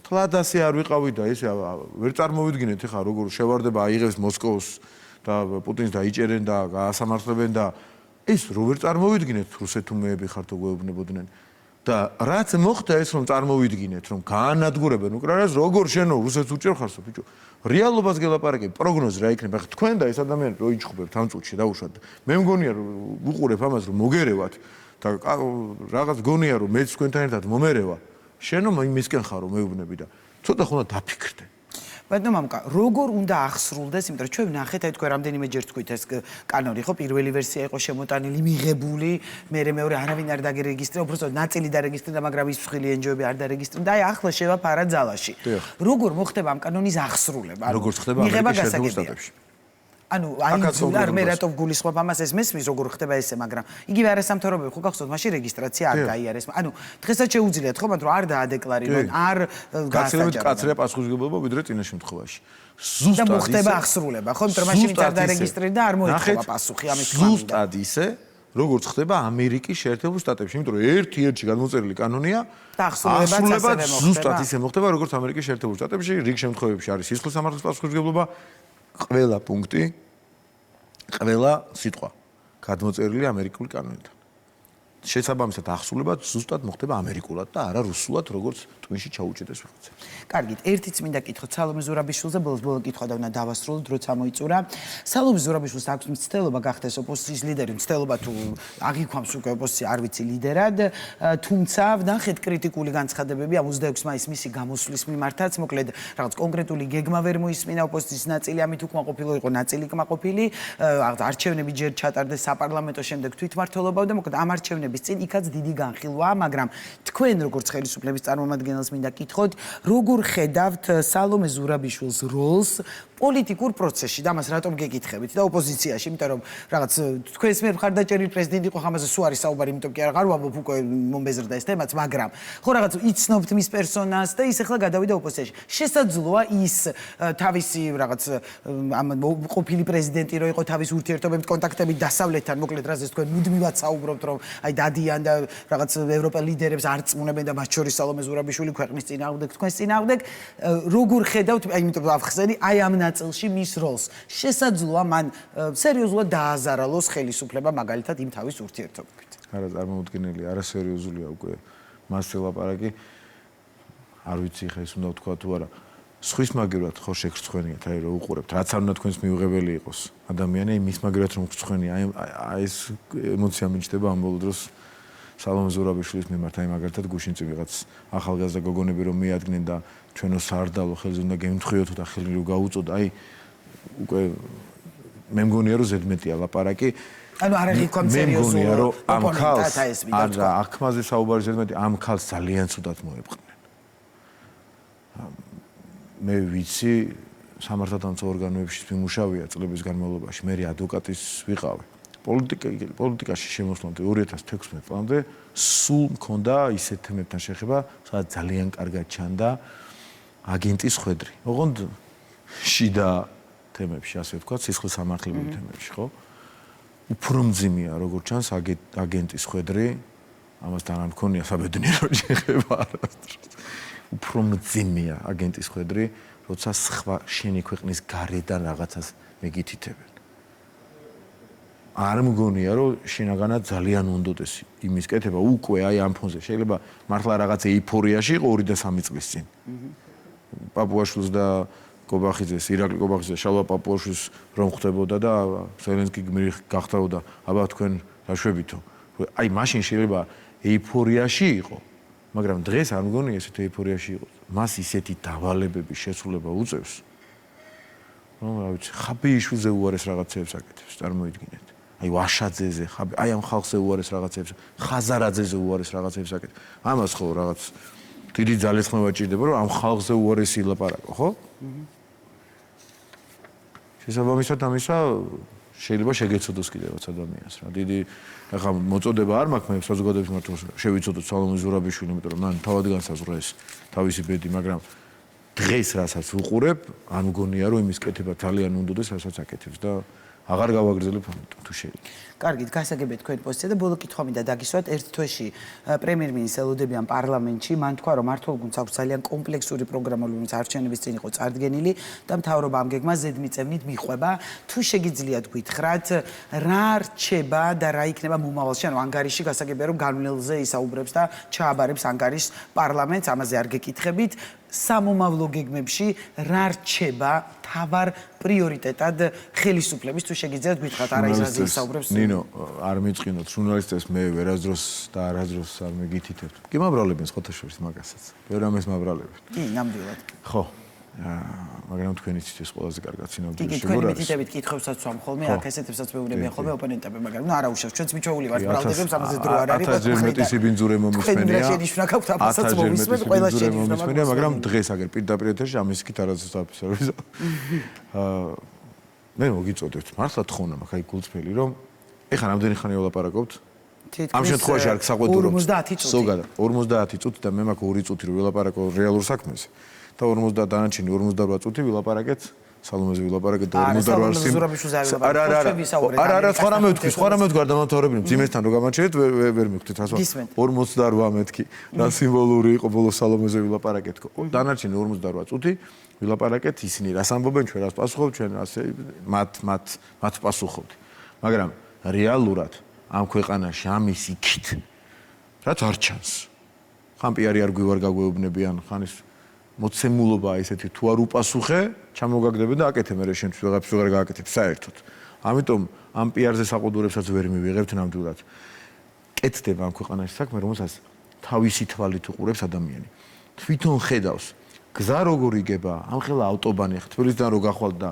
თლად ასე არ ვიყავით და ესე ვერ წარმოვიდგინეთ ხა როგორ შევარდება აიღებს მოსკოვს და პუტინს დაიჭერენ და გაასამართლებენ და ეს რო ვერ წარმოვიდგინეთ რუსეთუმეები ხართო გვეუბნებოდნენ და რაც მოხდა ეს რომ წარმოვიდგინეთ რომ გაანადგურებენ უკრაინას როგორ შენო რუსეთს უჭერ ხარსო ბიჭო რეალობას გელაპარაკებ პროგნოზი რა იქნება ხა თქვენ და ეს ადამიანები რო იჩხუბებთ ამ წუთში დაუშვათ მე მგონია რომ ვუყურებ ამას რომ მოგერევათ და რაღაც გონია რომ მეც თქვენთან ერთად მომერევა შენო იმისკენ ხარო მეუბნები და ცოტა ხონდა დაფიქრდე ბატონო მამკა როგორ უნდა ახსრულდეს იმიტომ რომ ჩვენ ნახეთ აი თქვენ რამდენიმე ჯერ თქვით ეს კანონი ხო პირველი ვერსია იყო შემოტანილი მიღებული მეორე არავინ არ დაგერეგისტრირა უბრალოდ ნაწილი დარეგისტრირდა მაგრამ ის მსხვილი ენჯოები არ დარეგისტრირდა და აი ახლა შევაფარა ძალაში როგორ მოხდება ამ კანონის აღსრულება როგორ ხდება ამერიკის შეერთებულ შტატებში ანუ აი მე რატო გულისხმობ ამას ეს მესმის როგორ ხდება ესე მაგრამ იგივე არასამთავრობო ხო გახსოვთ მაშინ რეგისტრაცია არ გაიარეს ანუ დღესაც შეუძლიათ ხო მაგრამ არ დაადეკლარირონ არ გაცილებით კაცრია პასუხისმგებლობა ვიდრე წინა შემთხვევაში ზუსტად და მოხდება აღსრულება ხო იმიტომ რომ მაშინ არ დარეგისტრირდა არ მოიწვა პასუხი ამის თქმით ზუსტად ისე როგორც ხდება ამერიკის შეერთებულ შტატებში იმიტომ რომ ერთ-ერთი გადმოწერილი კანონია და აღსრულება ზუსტად ისე მოხდება როგორც ამერიკის შეერთებულ შტატებში რიგ შემთხვევებში არის სისხლის სამართლის პასუხისმგებლობა ყველა პუნქტი ყველა სიტყვა გადმოწერილი ამერიკული კანონიდან. შესაბამისად ახსულება ზუსტად მოხდება ამერიკულად და არა რუსულად, როგორც ტვინში ჩაუჭდეს ვიღაცა. კარგით, ერთი წმინდა კითხვა სალომე ზურაბიშვილზე, ბოლო კითხვა და უნდა დავასრულოთ, როცა მოიწურა. სალომე ზურაბიშვილს აქვს მცდელობა გახდეს ოპოზიციის ლიდერი, მცდელობა თუ აღიქვამს უკვე ოპოზიცია არ ვიცი ლიდერად, თუმცა ნახეთ კრიტიკული განცხადებები ამ 26 მაისის მისი გამოსვლის მიმართაც, მოკლედ რაღაც კონკრეტული გეგმა ვერ მოისმინა ოპოზიციის ნაწილი, ამით უკმაყოფილო იყო ნაწილი კმაყოფილი, არჩევნები ჯერ ჩატარდეს საპარლამენტო, შემდეგ თვითმმართველობა და მოკლედ ამ არჩევნების წინ იქაც დიდი განხილვაა, მაგრამ თქვენ როგორც ხელისუფლების წარმომადგენელს მინდა კითხოთ, როგორ ხედავთ სალომე ზურაბიშვილს როლს პოლიტიკურ პროცესში და მას რატომ გეკითხებით და ოპოზიციაში, იმიტომ რომ რაღაც თქვენს მიერ მხარდაჭერილი პრეზიდენტი იყო, ამაზე სულ არის საუბარი, იმიტომ კი არ ვამბობ უკვე მომბეზრდა ეს თემაც, მაგრამ ხო რაღაც იცნობთ მის პერსონას და ის ახლა გადავიდა ოპოზიციაში. შესაძლოა ის თავისი რაღაც ამ ყოფილი პრეზიდენტი რო იყო თავის ურთიერთობებით, კონტაქტებით დასავლეთთან, მოკლედ რაზეც თქვენ მუდმივად საუბრობთ, რომ აი დადიან და რაღაც ევროპელ ლიდერებს არ წმუნებენ და მათ შორის სალომე ზურაბიშვილი ქვეყნის წინააღმდეგ, თქვენს წინააღმდეგ, როგორ ხედავთ, აი იმიტომ ავხსენი, აი ამ ნაწილში მის როლს. შესაძლოა მან სერიოზულად დააზარალოს ხელისუფლება მაგალითად იმ თავის ურთიერთობებით. არა წარმოუდგენელი, არასერიოზულია უკვე მასზე ლაპარაკი. არ ვიცი ხა ეს უნდა ვთქვა თუ არა. სხვის მაგერად ხო შეგრცხვენიათ, აი რომ უყურებთ, რაც არ უნდა თქვენს მიუღებელი იყოს. ადამიანი მის მაგერად რომ გრცხვენია, აი ეს ემოცია მიჩნდება ამ ბოლო დროს სალომე ზურაბიშვილის მიმართ, აი მაგალითად გუშინ წინ ვიღაც ახალგაზრდა გოგონები რომ მიადგნენ და ჩვენო სარდალო ხელზე უნდა გემთხვიოთ და ხელი რო გაუწოდ, აი უკვე მე მგონია რომ ზედმეტია ლაპარაკი. ანუ არ აღიქვამთ სერიოზულად ოპონენტად ეს ვიდეო. არა, აქმაზე საუბარი ზედმეტი, ამ ქალს ძალიან ცუდად მოეპყნენ. მე ვიცი სამართალდამცავ ორგანოებში მიმუშავია წლების განმავლობაში, მე ადვოკატის ვიყავი. პოლიტიკაში შემოსვლამდე 2016 წლამდე სულ მქონდა ისეთ თემებთან შეხება, სადაც ძალიან კარგად ჩანდა აგენტის ხვედრი. ოღონდ შიდა თემებში, ასე ვთქვათ, სისხლის სამართლებრივ თემებში, ხო? უფრო მძიმეა, როგორც ჩანს აგენტის ხვედრი, ამასთან არ მქონია საბედნიერო შეხება არასდროს. უფრო მძიმეა აგენტის ხვედრი, როცა სხვა შენი ქვეყნის გარედან რაღაცას მეგითითებენ. არ მგონია, რომ შინაგანად ძალიან უნდოდეს იმის კეთება უკვე აი ამ ფონზე. შეიძლება მართლა რაღაც ეიფორიაში იყო 2 და 3 წლის წინ. პაპუაშვილს და კობახიძეს, ირაკლი კობახიძეს, შალვა პაპუაშვილს რომ ხვდებოდა და ზელენსკი გმირი გახდებოდა, აბა თქვენ დაშვებითო. აი მაშინ შეიძლება ეიფორიაში იყო. მაგრამ დღეს არ მგონია ესეთი ეიფორიაში იყო. მას ისეთი დავალებების შესრულება უწევს. რომ რა ვიცი, ხაბეიშვილზე უარეს რაღაცებს აკეთებს, წარმოიდგინეთ. აი ვაშაძეზე, აი ამ ხალხზე უარეს რაღაცებს, ხაზარაძეზე უარეს რაღაცებს აკეთებს. ამას ხო რაღაც დიდი ძალისხმევა ჭირდება, რომ ამ ხალხზე უარესი ლაპარაკო, ხო? შესაბამისად ამისა შეიძლება შეგეცოდოს კიდევაც ადამიანს რა. დიდი ახლა მოწოდება არ მაქვს, მე საზოგადოების მართლაც შევიცოდოთ სალომე ზურაბიშვილი, იმიტომ რომ მან თავად განსაზღვრეს თავისი ბედი, მაგრამ დღეს რასაც ვუყურებ, არ მგონია რომ იმის კეთება ძალიან უნდოდეს, რასაც აკეთებს და აღარ გავაგრძელებ ამიტომ თუ შეიძლება. კარგით, გასაგებია თქვენი პოზიცია და ბოლო კითხვა მინდა დაგისვათ. ერთ თვეში პრემიერ-მინისტრს ელოდებიან პარლამენტში, მან თქვა რომ მართლგუნდს აქვს ძალიან კომპლექსური პროგრამა, რომელიც არჩევნების წინ იყო წარდგენილი და მთავრობა ამ გეგმას ზედმიწევნით მიყვება. თუ შეგიძლიათ გითხრათ, რა რჩება და რა იქნება მომავალში, ანუ ანგარიში გასაგებია რომ განვლილზე ისაუბრებს და ჩააბარებს ანგარიშს პარლამენტს, ამაზე არ გეკითხებით. სამომავლო გეგმებში რა რჩება თავარ პრიორიტეტად ხელისუფლების თუ შეგიძლიათ გითხრათ არა ის რაზე ისაუბრებს ნინო არ მიწყინოთ ჟურნალისტებს მე ვერასდროს და არასდროს არ მეგითითებთ კი მაბრალებენ სხვათაშორის მაგასაც ვერ ამას მაბრალებენ კი ნამდვილად ხო მაგრამ თქვენი ცის ყველაზე კარგად სინამდვილეში კი თქვენი მითითებით კითხვებსაც ვამ ხოლმე აქ ესეთებსაც მეუბნებიან ხოლმე ოპონენტები მაგრამ ნუ არა უშავს ჩვენც მიჩვეული ვართ ბრალდებებს ამაზე დრო არ არის 1000 მეტი სიბინძურე მომისმენია 1000 ყველა შეჯიბნა მაგრამ დღეს აგერ პირდაპირ ეთერში ამის კი არასდროს აფისრებს მე მოგიწოდებთ მართლა თხოვნა მაქვს აი გულწრფელი რომ ეხლა რამდენი ხანია ვლაპარაკობთ ამ შემთხვევაში არ საყვედურობთ 50 წუთი და მე მაქვს 2 წუთი რომ ვილაპარაკო რეალურ საქმეზე და 50 დანარჩენი 48 წუთი ვილაპარაკეთ სალომეზე ვილაპარაკეთ და 48 არა სხვა რამე ვთქვი არ დამთავრებინებ ძიმესთან რო გამაჩერეთ ვერ მივხვდით ასე 48 მეთქი რა სიმბოლური იყო ბოლოს სალომეზე ვილაპარაკეთ დანარჩენი 48 წუთი ვილაპარაკეთ ისინი რას ამბობენ ჩვენ რას პასუხობთ ჩვენ ასე მათ პასუხობთ მაგრამ რეალურად ამ ქვეყანაში ამის იქით რაც არ ჩანს ხან პიარი არ გვივარ გაგვეუბნებიან ხან ის მოცემულობა ესეთი თუ არ უპასუხე ჩამოგაგდები და აკეთე მე შენ ვიღაც ვეღარ გააკეთებ საერთოდ ამიტომ ამ პიარზე საყუდურებსაც ვერ მივიღებთ ნამდვილად კეთდება ამ ქვეყანაში საქმე რომელსაც თავისი თვალით უყურებს ადამიანი თვითონ ხედავს გზა როგორ იგება ამ ხელა ავტობანი ხა თბილისიდან რო გახვალ და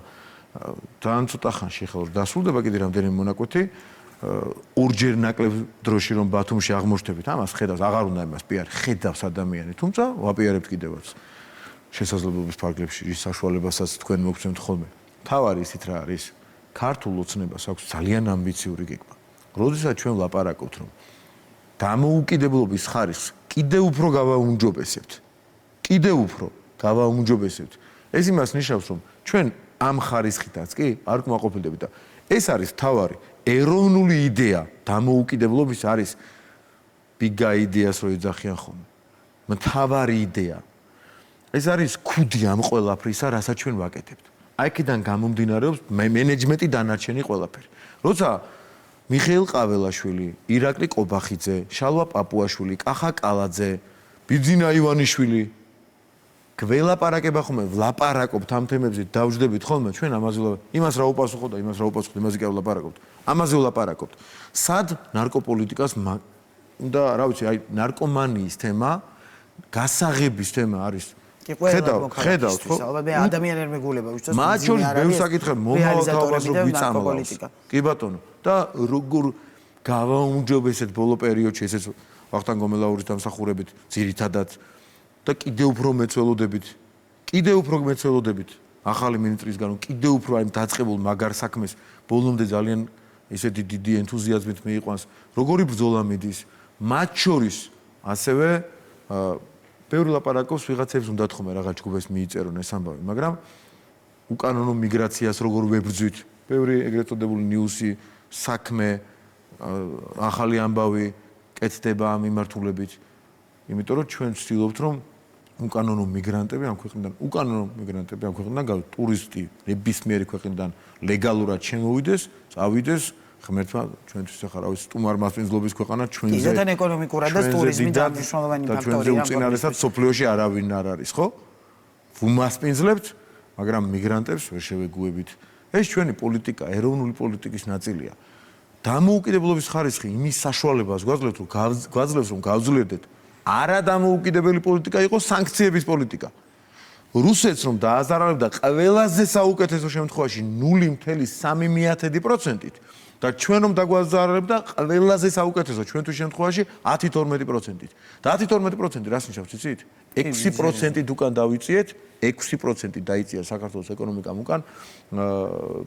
ძალიან ცოტა ხანში ხელ დასრულდება კიდე რამდენიმე მონაკვეთი ორჯერ ნაკლებ დროში რომ ბათუმში აღმოჩნდებით ამას ხედავს აღარ უნდა იმას პიარი ხედავს ადამიანი თუმცა ვაპიარებთ კიდევაც შესაძლებლობის ფარგლებში ის საშუალებასაც თქვენ მოგცემთ ხოლმე თავარი ისიც რა არის ქართულ ოცნებას აქვს ძალიან ამბიციური გეგმა როდესაც ჩვენ ვლაპარაკობთ რომ დამოუკიდებლობის ხარისხს კიდევ უფრო გავაუმჯობესებთ ეს იმას ნიშნავს რომ ჩვენ ამ ხარისხითაც კი არ კმაყოფილდებით და ეს არის თავარი ეროვნული იდეა დამოუკიდებლობის არის ბიგა იდეას რო ეძახიან ხოლმე მთავარი იდეა ეს არის ქუდი ამ ყველაფრისა რასაც ჩვენ ვაკეთებთ აი აქედან გამომდინარეობს მენეჯმენტი დანარჩენი ყველაფერი როცა მიხეილ ყაველაშვილი ირაკლი კობახიძე შალვა პაპუაშვილი კახა კალაძე ბიძინა ივანიშვილი გველაპარაკება ხოლმე ვლაპარაკობთ ამ თემებზე დავждდებით ხოლმე ჩვენ ამაზე იმას რა უპასუხო და იმას რა უპასუხო იმაზე კი ვლაპარაკობთ ამაზე ვლაპარაკობთ სად ნარკოპოლიტიკას და რა ვიცი აი ნარკომანიის თემა გასაღების თემა არის ხედავთ ხო ალბათ მე ადამიანები მეგულება უშავს მათ შორის ბევრ საკითხებს მომავალ თაობას რო გვიწამლავს კი ბატონო და როგორ გავაუმჯობესეთ ბოლო პერიოდში ესეც ვახტანგ გომელაურის დამსახურებით ძირითადად და კიდევ უფრო მეცველოდებით ახალი მინისტრისგან კიდევ უფრო აი დაწყებულ მაგარ საქმეს ბოლომდე ძალიან ესეთი დიდი ენთუზიაზმით მიიყვანს როგორი ბრძოლა მიდის მათ შორის ასევე ბევრი ლაპარაკობს ვიღაცებს უნდა თხომ რაღაც ჯგუფებს მიიწერონ ეს ამბავი მაგრამ უკანონო მიგრაციას როგორ ვებრძვით ბევრი ეგრეთ წოდებული ნიუსი საქმე ახალი ამბავი კეთდება ამ მიმართულებით იმიტომ რომ ჩვენ ვცდილობთ რომ უკანონო მიგრანტები ამ ქვეყნიდან გავიდეს ტურისტი ნებისმიერი ქვეყნიდან ლეგალურად შემოვიდეს წავიდეს ღმერთმა ჩვენთვის ახლა რა ვიცი სტუმარ მასპინძლობის ქვეყანა ჩვენზე ისედან ეკონომიკურადაც ტურიზმი მნიშვნელოვანი ფაქტორია და ჩვენზე უწინარესად სოფლიოში არავინ არ არის ხო ვუმასპინძლებთ მაგრამ მიგრანტებს ვერ შევეგუებით ეს ჩვენი პოლიტიკა ეროვნული პოლიტიკის ნაწილია დამოუკიდებლობის ხარისხი იმის საშუალებას გვაძლევს რომ გავძლიერდეთ არადამოუკიდებელი პოლიტიკა იყოს სანქციების პოლიტიკა რუსეთს რომ დააზარალებდა ყველაზე საუკეთესო შემთხვევაში 0.3%-ით და ჩვენ რომ დაგვაზარებთ და ყველაზე საუკეთესო ჩვენთვის შემთხვევაში 10-12%-ით. და 10-12% რას ნიშნავს, იცით? 6%-ით უკან დავიწიეთ, 6%-ით დაიწია საქართველოს ეკონომიკამ უკან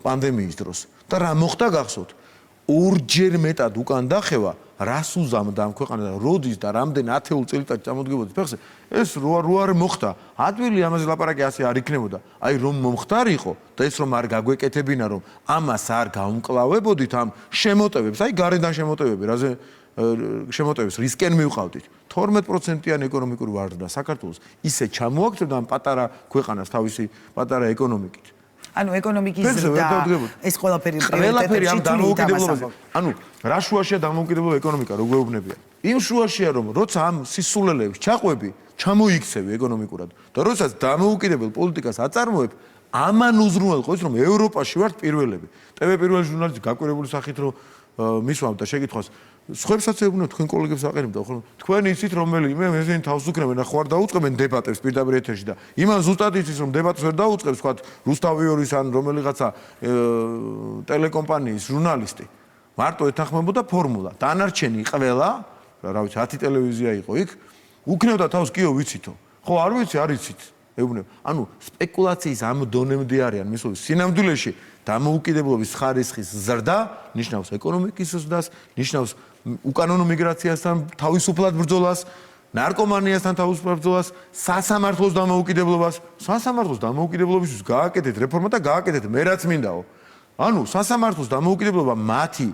პანდემიის დროს. და რა მოხდა გახსოვთ? ორჯერ მეტად უკან დახევა, რას უზამდა ამ ქვეყანას და როდის და რამდენ ათეულ წელიწადში წამოდგებოდა ფეხზე, ეს რო არ მოხდა, ადვილი ამაზე ლაპარაკი ასე არ იქნებოდა. აი რომ მომხდარიყო და ეს რომ არ გაგვეკეთებინა, რომ ამას არ გაუმკლავებოდით ამ შემოტევებს, აი გარედან შემოტევები, რაზე შემოტევებს რისკენ მივყავდით. 12%-იან ეკონომიკური ვარდნა საქართველოს ისე ჩამოაგდდა ამ პატარა ქვეყანას თავისი პატარა ეკონომიკით. ანუ ეკონომიკის და ეს ყველაფერი ყველაფერი ამ დამოუკიდებლობაზე. ანუ რა შუაშია დამოუკიდებლობა ეკონომიკა, რო გვეუბნებიან? იმ შუაშია, რომ როცა ამ სისულელეებს ჩაყვები, ჩამოიქცევი ეკონომიკურად და როდესაც დამოუკიდებელ პოლიტიკას აწარმოებ, ამან უზრუნველყოს, რომ ევროპაში ვართ პირველები. TV პირველი ჟურნალისტი გაკვირებული სახით რომ მისვამთ და შეკითხვას სხვებსაც ეუბნებათ, თქვენ კოლეგებს აყენებდა, ხოლმე თქვენ იცით რომელი მე ესენი თავს უკრებენ და ხوار დაუწყებენ დებატებს პირდაპირ ეთერში და იმან ზუსტად იცის რომ დებატს ვერ დაუწყებს, თქვა რუსთავიორის ან რომელიღაცა ტელეკომპანიის ჟურნალისტი. მარტო ეთანხმებოდა ფორმულა. დანარჩენი ყველა, რა ვიცი, 10 ტელევიზია იყო იქ, უკნევდა თავს კიო ვიცითო. ხო, არ ვიცი, არ იცით. ეუბნებ. ანუ სპეკულაციის ამ დონემდე არიან მისული სინამდვილეში დამოუკიდებლობის ხარისხის ზრდა ნიშნავს ეკონომიკის ზრდას, ნიშნავს უკანონო მიგრაციასთან თავისუფლად ბრძოლას, ნარკომანიასთან თავისუფლად ბრძოლას, სასამართლოს დამოუკიდებლობას. სასამართლოს დამოუკიდებლობისთვის გააკეთეთ რეფორმა და გააკეთეთ მე რაც მინდაო. ანუ სასამართლოს დამოუკიდებლობა მათი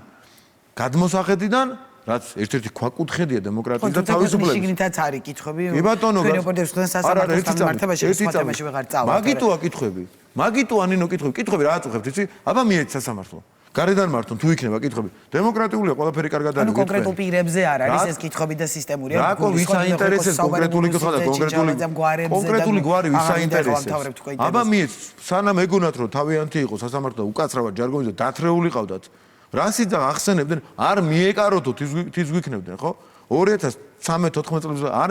გადმოსახედიდან რაც ერთ-ერთი ქვაკუთხედია დემოკრატიის და თავისუფლების. შიგნითაც არის კითხვები. კი ბატონო, რეპორტერს თქვენ სასამართლოს დამმართებაში სიტყვაში ვეღარ წავალ. მაგიტოა კითხვები. მაგიტო ანინო კითხვები. კითხვები რა აწუხებთ, იცი? აბა მიეც სასამართლო. გარედან მართონ თუ იქნება კითხვები. დემოკრატიულია, ყველაფერი კარგად არის. ანუ კონკრეტულ პირებზე არ არის ეს კითხვები და სისტემურია. რაკო ვის აინტერესებს კონკრეტული კითხვა და კონკრეტული გვარი ვის აინტერესებს? აბა მიეც სანამ ეგონათ რომ თავიანთი იყო სასამართლო უკაცრავად ჯარგონი და დათრეული ყავდათ. რასიც ახსენებდნენ, არ მიეკაროთო თის გვიქნებდნენ, ხო? 2013-14 წელს არ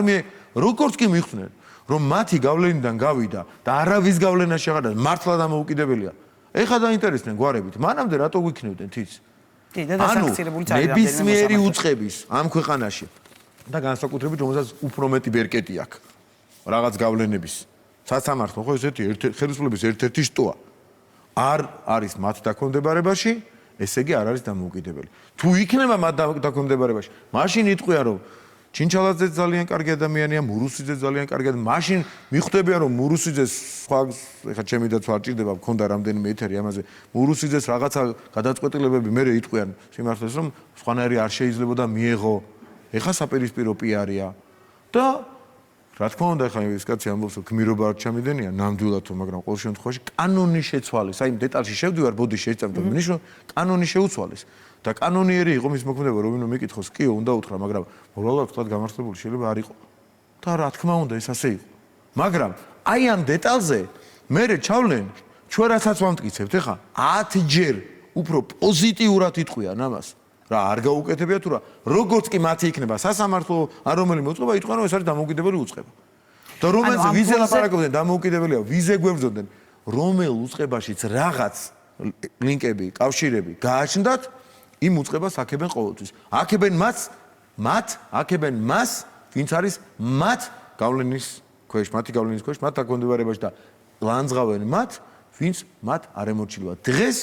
როგორც კი მიხვდნენ, რომ მათი გავლენიდან გავიდა და არავის გავლენა შეღარდა, მართლა დამოუკიდებელია. ეხლა დაინტერესდნენ გვარებით, მანამდე რატო გვიქნებდნენ თის? კი, და დასახსირებული წარი ნებისმიერი უწყების ამ ქვეყანაში და განსაკუთრებით რომელსაც უფრო მეტი ბერკეტი აქვს რაღაც გავლენების. სასამართლო ხო ესეთი ხელისუფლების ერთ-ერთი შტოა. არ არის მათ დაქვემდებარებაში, ესე იგი არ არის დამოუკიდებელი. თუ იქნება მათ დაქვემდებარებაში, მაშინ იტყვია რომ ჩინჩალაძე ძალიან კარგი ადამიანია, მურუსიძე ძალიან კარგი ადამიანია. მაშინ მიხვდებიან რომ მურუსიძეს სხვა ეხა ჩემი დაცვა არ ჭირდება, მქონდა რამდენიმე ეთერი ამაზე. მურუსიძეს რაღაცა გადაწყვეტილებები მე იტყვიან სიმართლეს რომ სხვანაირი არ შეიძლება და მიეღო. ეხა საპირისპირო პიარია და რა თქმა უნდა ეხა ეს კაცი ამბობს რომ გმირობა არ ჩამიდენია ნამდვილადო, მაგრამ ყოველ შემთხვევაში კანონი შეცვალეს. აი დეტალში შევდივარ, ბოდი შეიწამდა, ნიშნავს კანონი შეუცვალეს. და კანონიერი იყო მის მოქმედება, რომ ვინმე მეკითხოს, კიო, უნდა უთხრა, მაგრამ მორალურად თქვა გამართლებული შეიძლება არ იყო. და რა თქმა უნდა, ეს ასე იყო. მაგრამ აი ამ დეტალზე მე ჩავლენ, ჩვენ რასაც ვამტკიცებთ, ეხა 10ჯერ უფრო პოზიტიურად იტყვიან ამას. რა არ გაუკეთებია თუ რა, როგორც კი მათი იქნება სასამართლო არ რომელიმე უწყება, იტყვიან რომ ეს არის დამოუკიდებელი უწყება. და რომელზე ვიზე ლაპარაკობდნენ, დამოუკიდებელია, ვიზე გვებრძოდნენ, რომელ უწყებაშიც რაღაც ლინკები, კავშირები გააჩნდათ, იმ უწყებას აქებენ ყოველთვის. აქებენ აქებენ მას, ვინც არის მათ გავლენის ქვეშ, მათი გავლენის ქვეშ, მათ დაქვემდებარებაში და ლანძღავენ მათ, ვინც მათ არ ემორჩილება. დღეს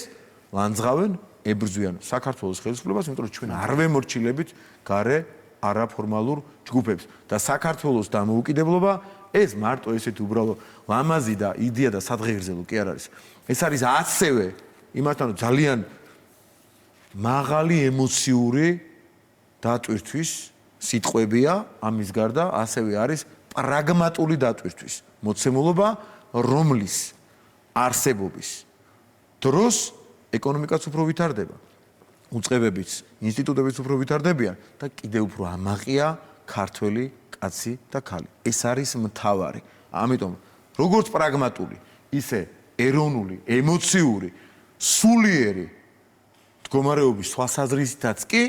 ლანძღავენ ებრძვიან საქართველოს ხელისუფლებას, იმიტომ რომ ჩვენ არ ვემორჩილებით გარე არაფორმალურ ჯგუფებს და საქართველოს დამოუკიდებლობა ეს მარტო ესეთი უბრალო ლამაზი და იდეა და სადღეგრძელო კი არ არის. ეს არის ასევე იმასთან ძალიან მაღალი ემოციური დატვირთვის სიტყვებია ამის გარდა ასევე არის პრაგმატული დატვირთვის მოცემულობა, რომლის არსებობის დროს ეკონომიკაც უფრო ვითარდება, უწყებებიც, ინსტიტუტებიც უფრო ვითარდებიან და კიდევ უფრო ამაყია ქართველი კაცი და ქალი. ეს არის მთავარი. ამიტომ როგორც პრაგმატული, ისე ეროვნული, ემოციური, სულიერი მდგომარეობის თვალსაზრისითაც კი,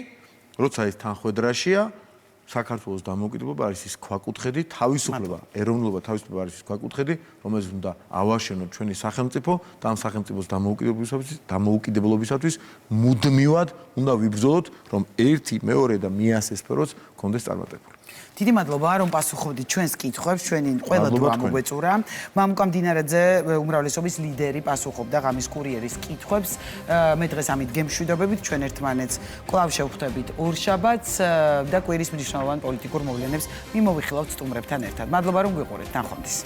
როცა ეს თანხვედრაშია, საქართველოს დამოუკიდებლობა არის ის ქვაკუთხედი, თავისუფლება, ეროვნულობა, თავისუფლება არის ის ქვაკუთხედი, რომელიც უნდა ავაშენოთ ჩვენი სახელმწიფო და ამ სახელმწიფოს დამოუკიდებლობისათვის მუდმივად უნდა ვიბრძოლოთ, რომ ერთი, მეორე და მიასე სფეროც კონდეს წარმატებული. დიდი მადლობა, რომ პასუხობდით ჩვენს კითხვებს, ჩვენი ყველა დრო ამოგვეწურა. მამუკა მდინარეძე, უმრავლესობის ლიდერი, პასუხობდა ღამის კურიერის კითხვებს. მე დღეს ამით გემშვიდობებით, ჩვენ ერთმანეთს კვლავ შევხვდებით ორშაბათს და კვირის მნიშვნელოვან პოლიტიკურ მოვლენებს მიმოვიხილავთ სტუმრებთან ერთად. მადლობა, რომ გვიყურებთ. ნახვამდის.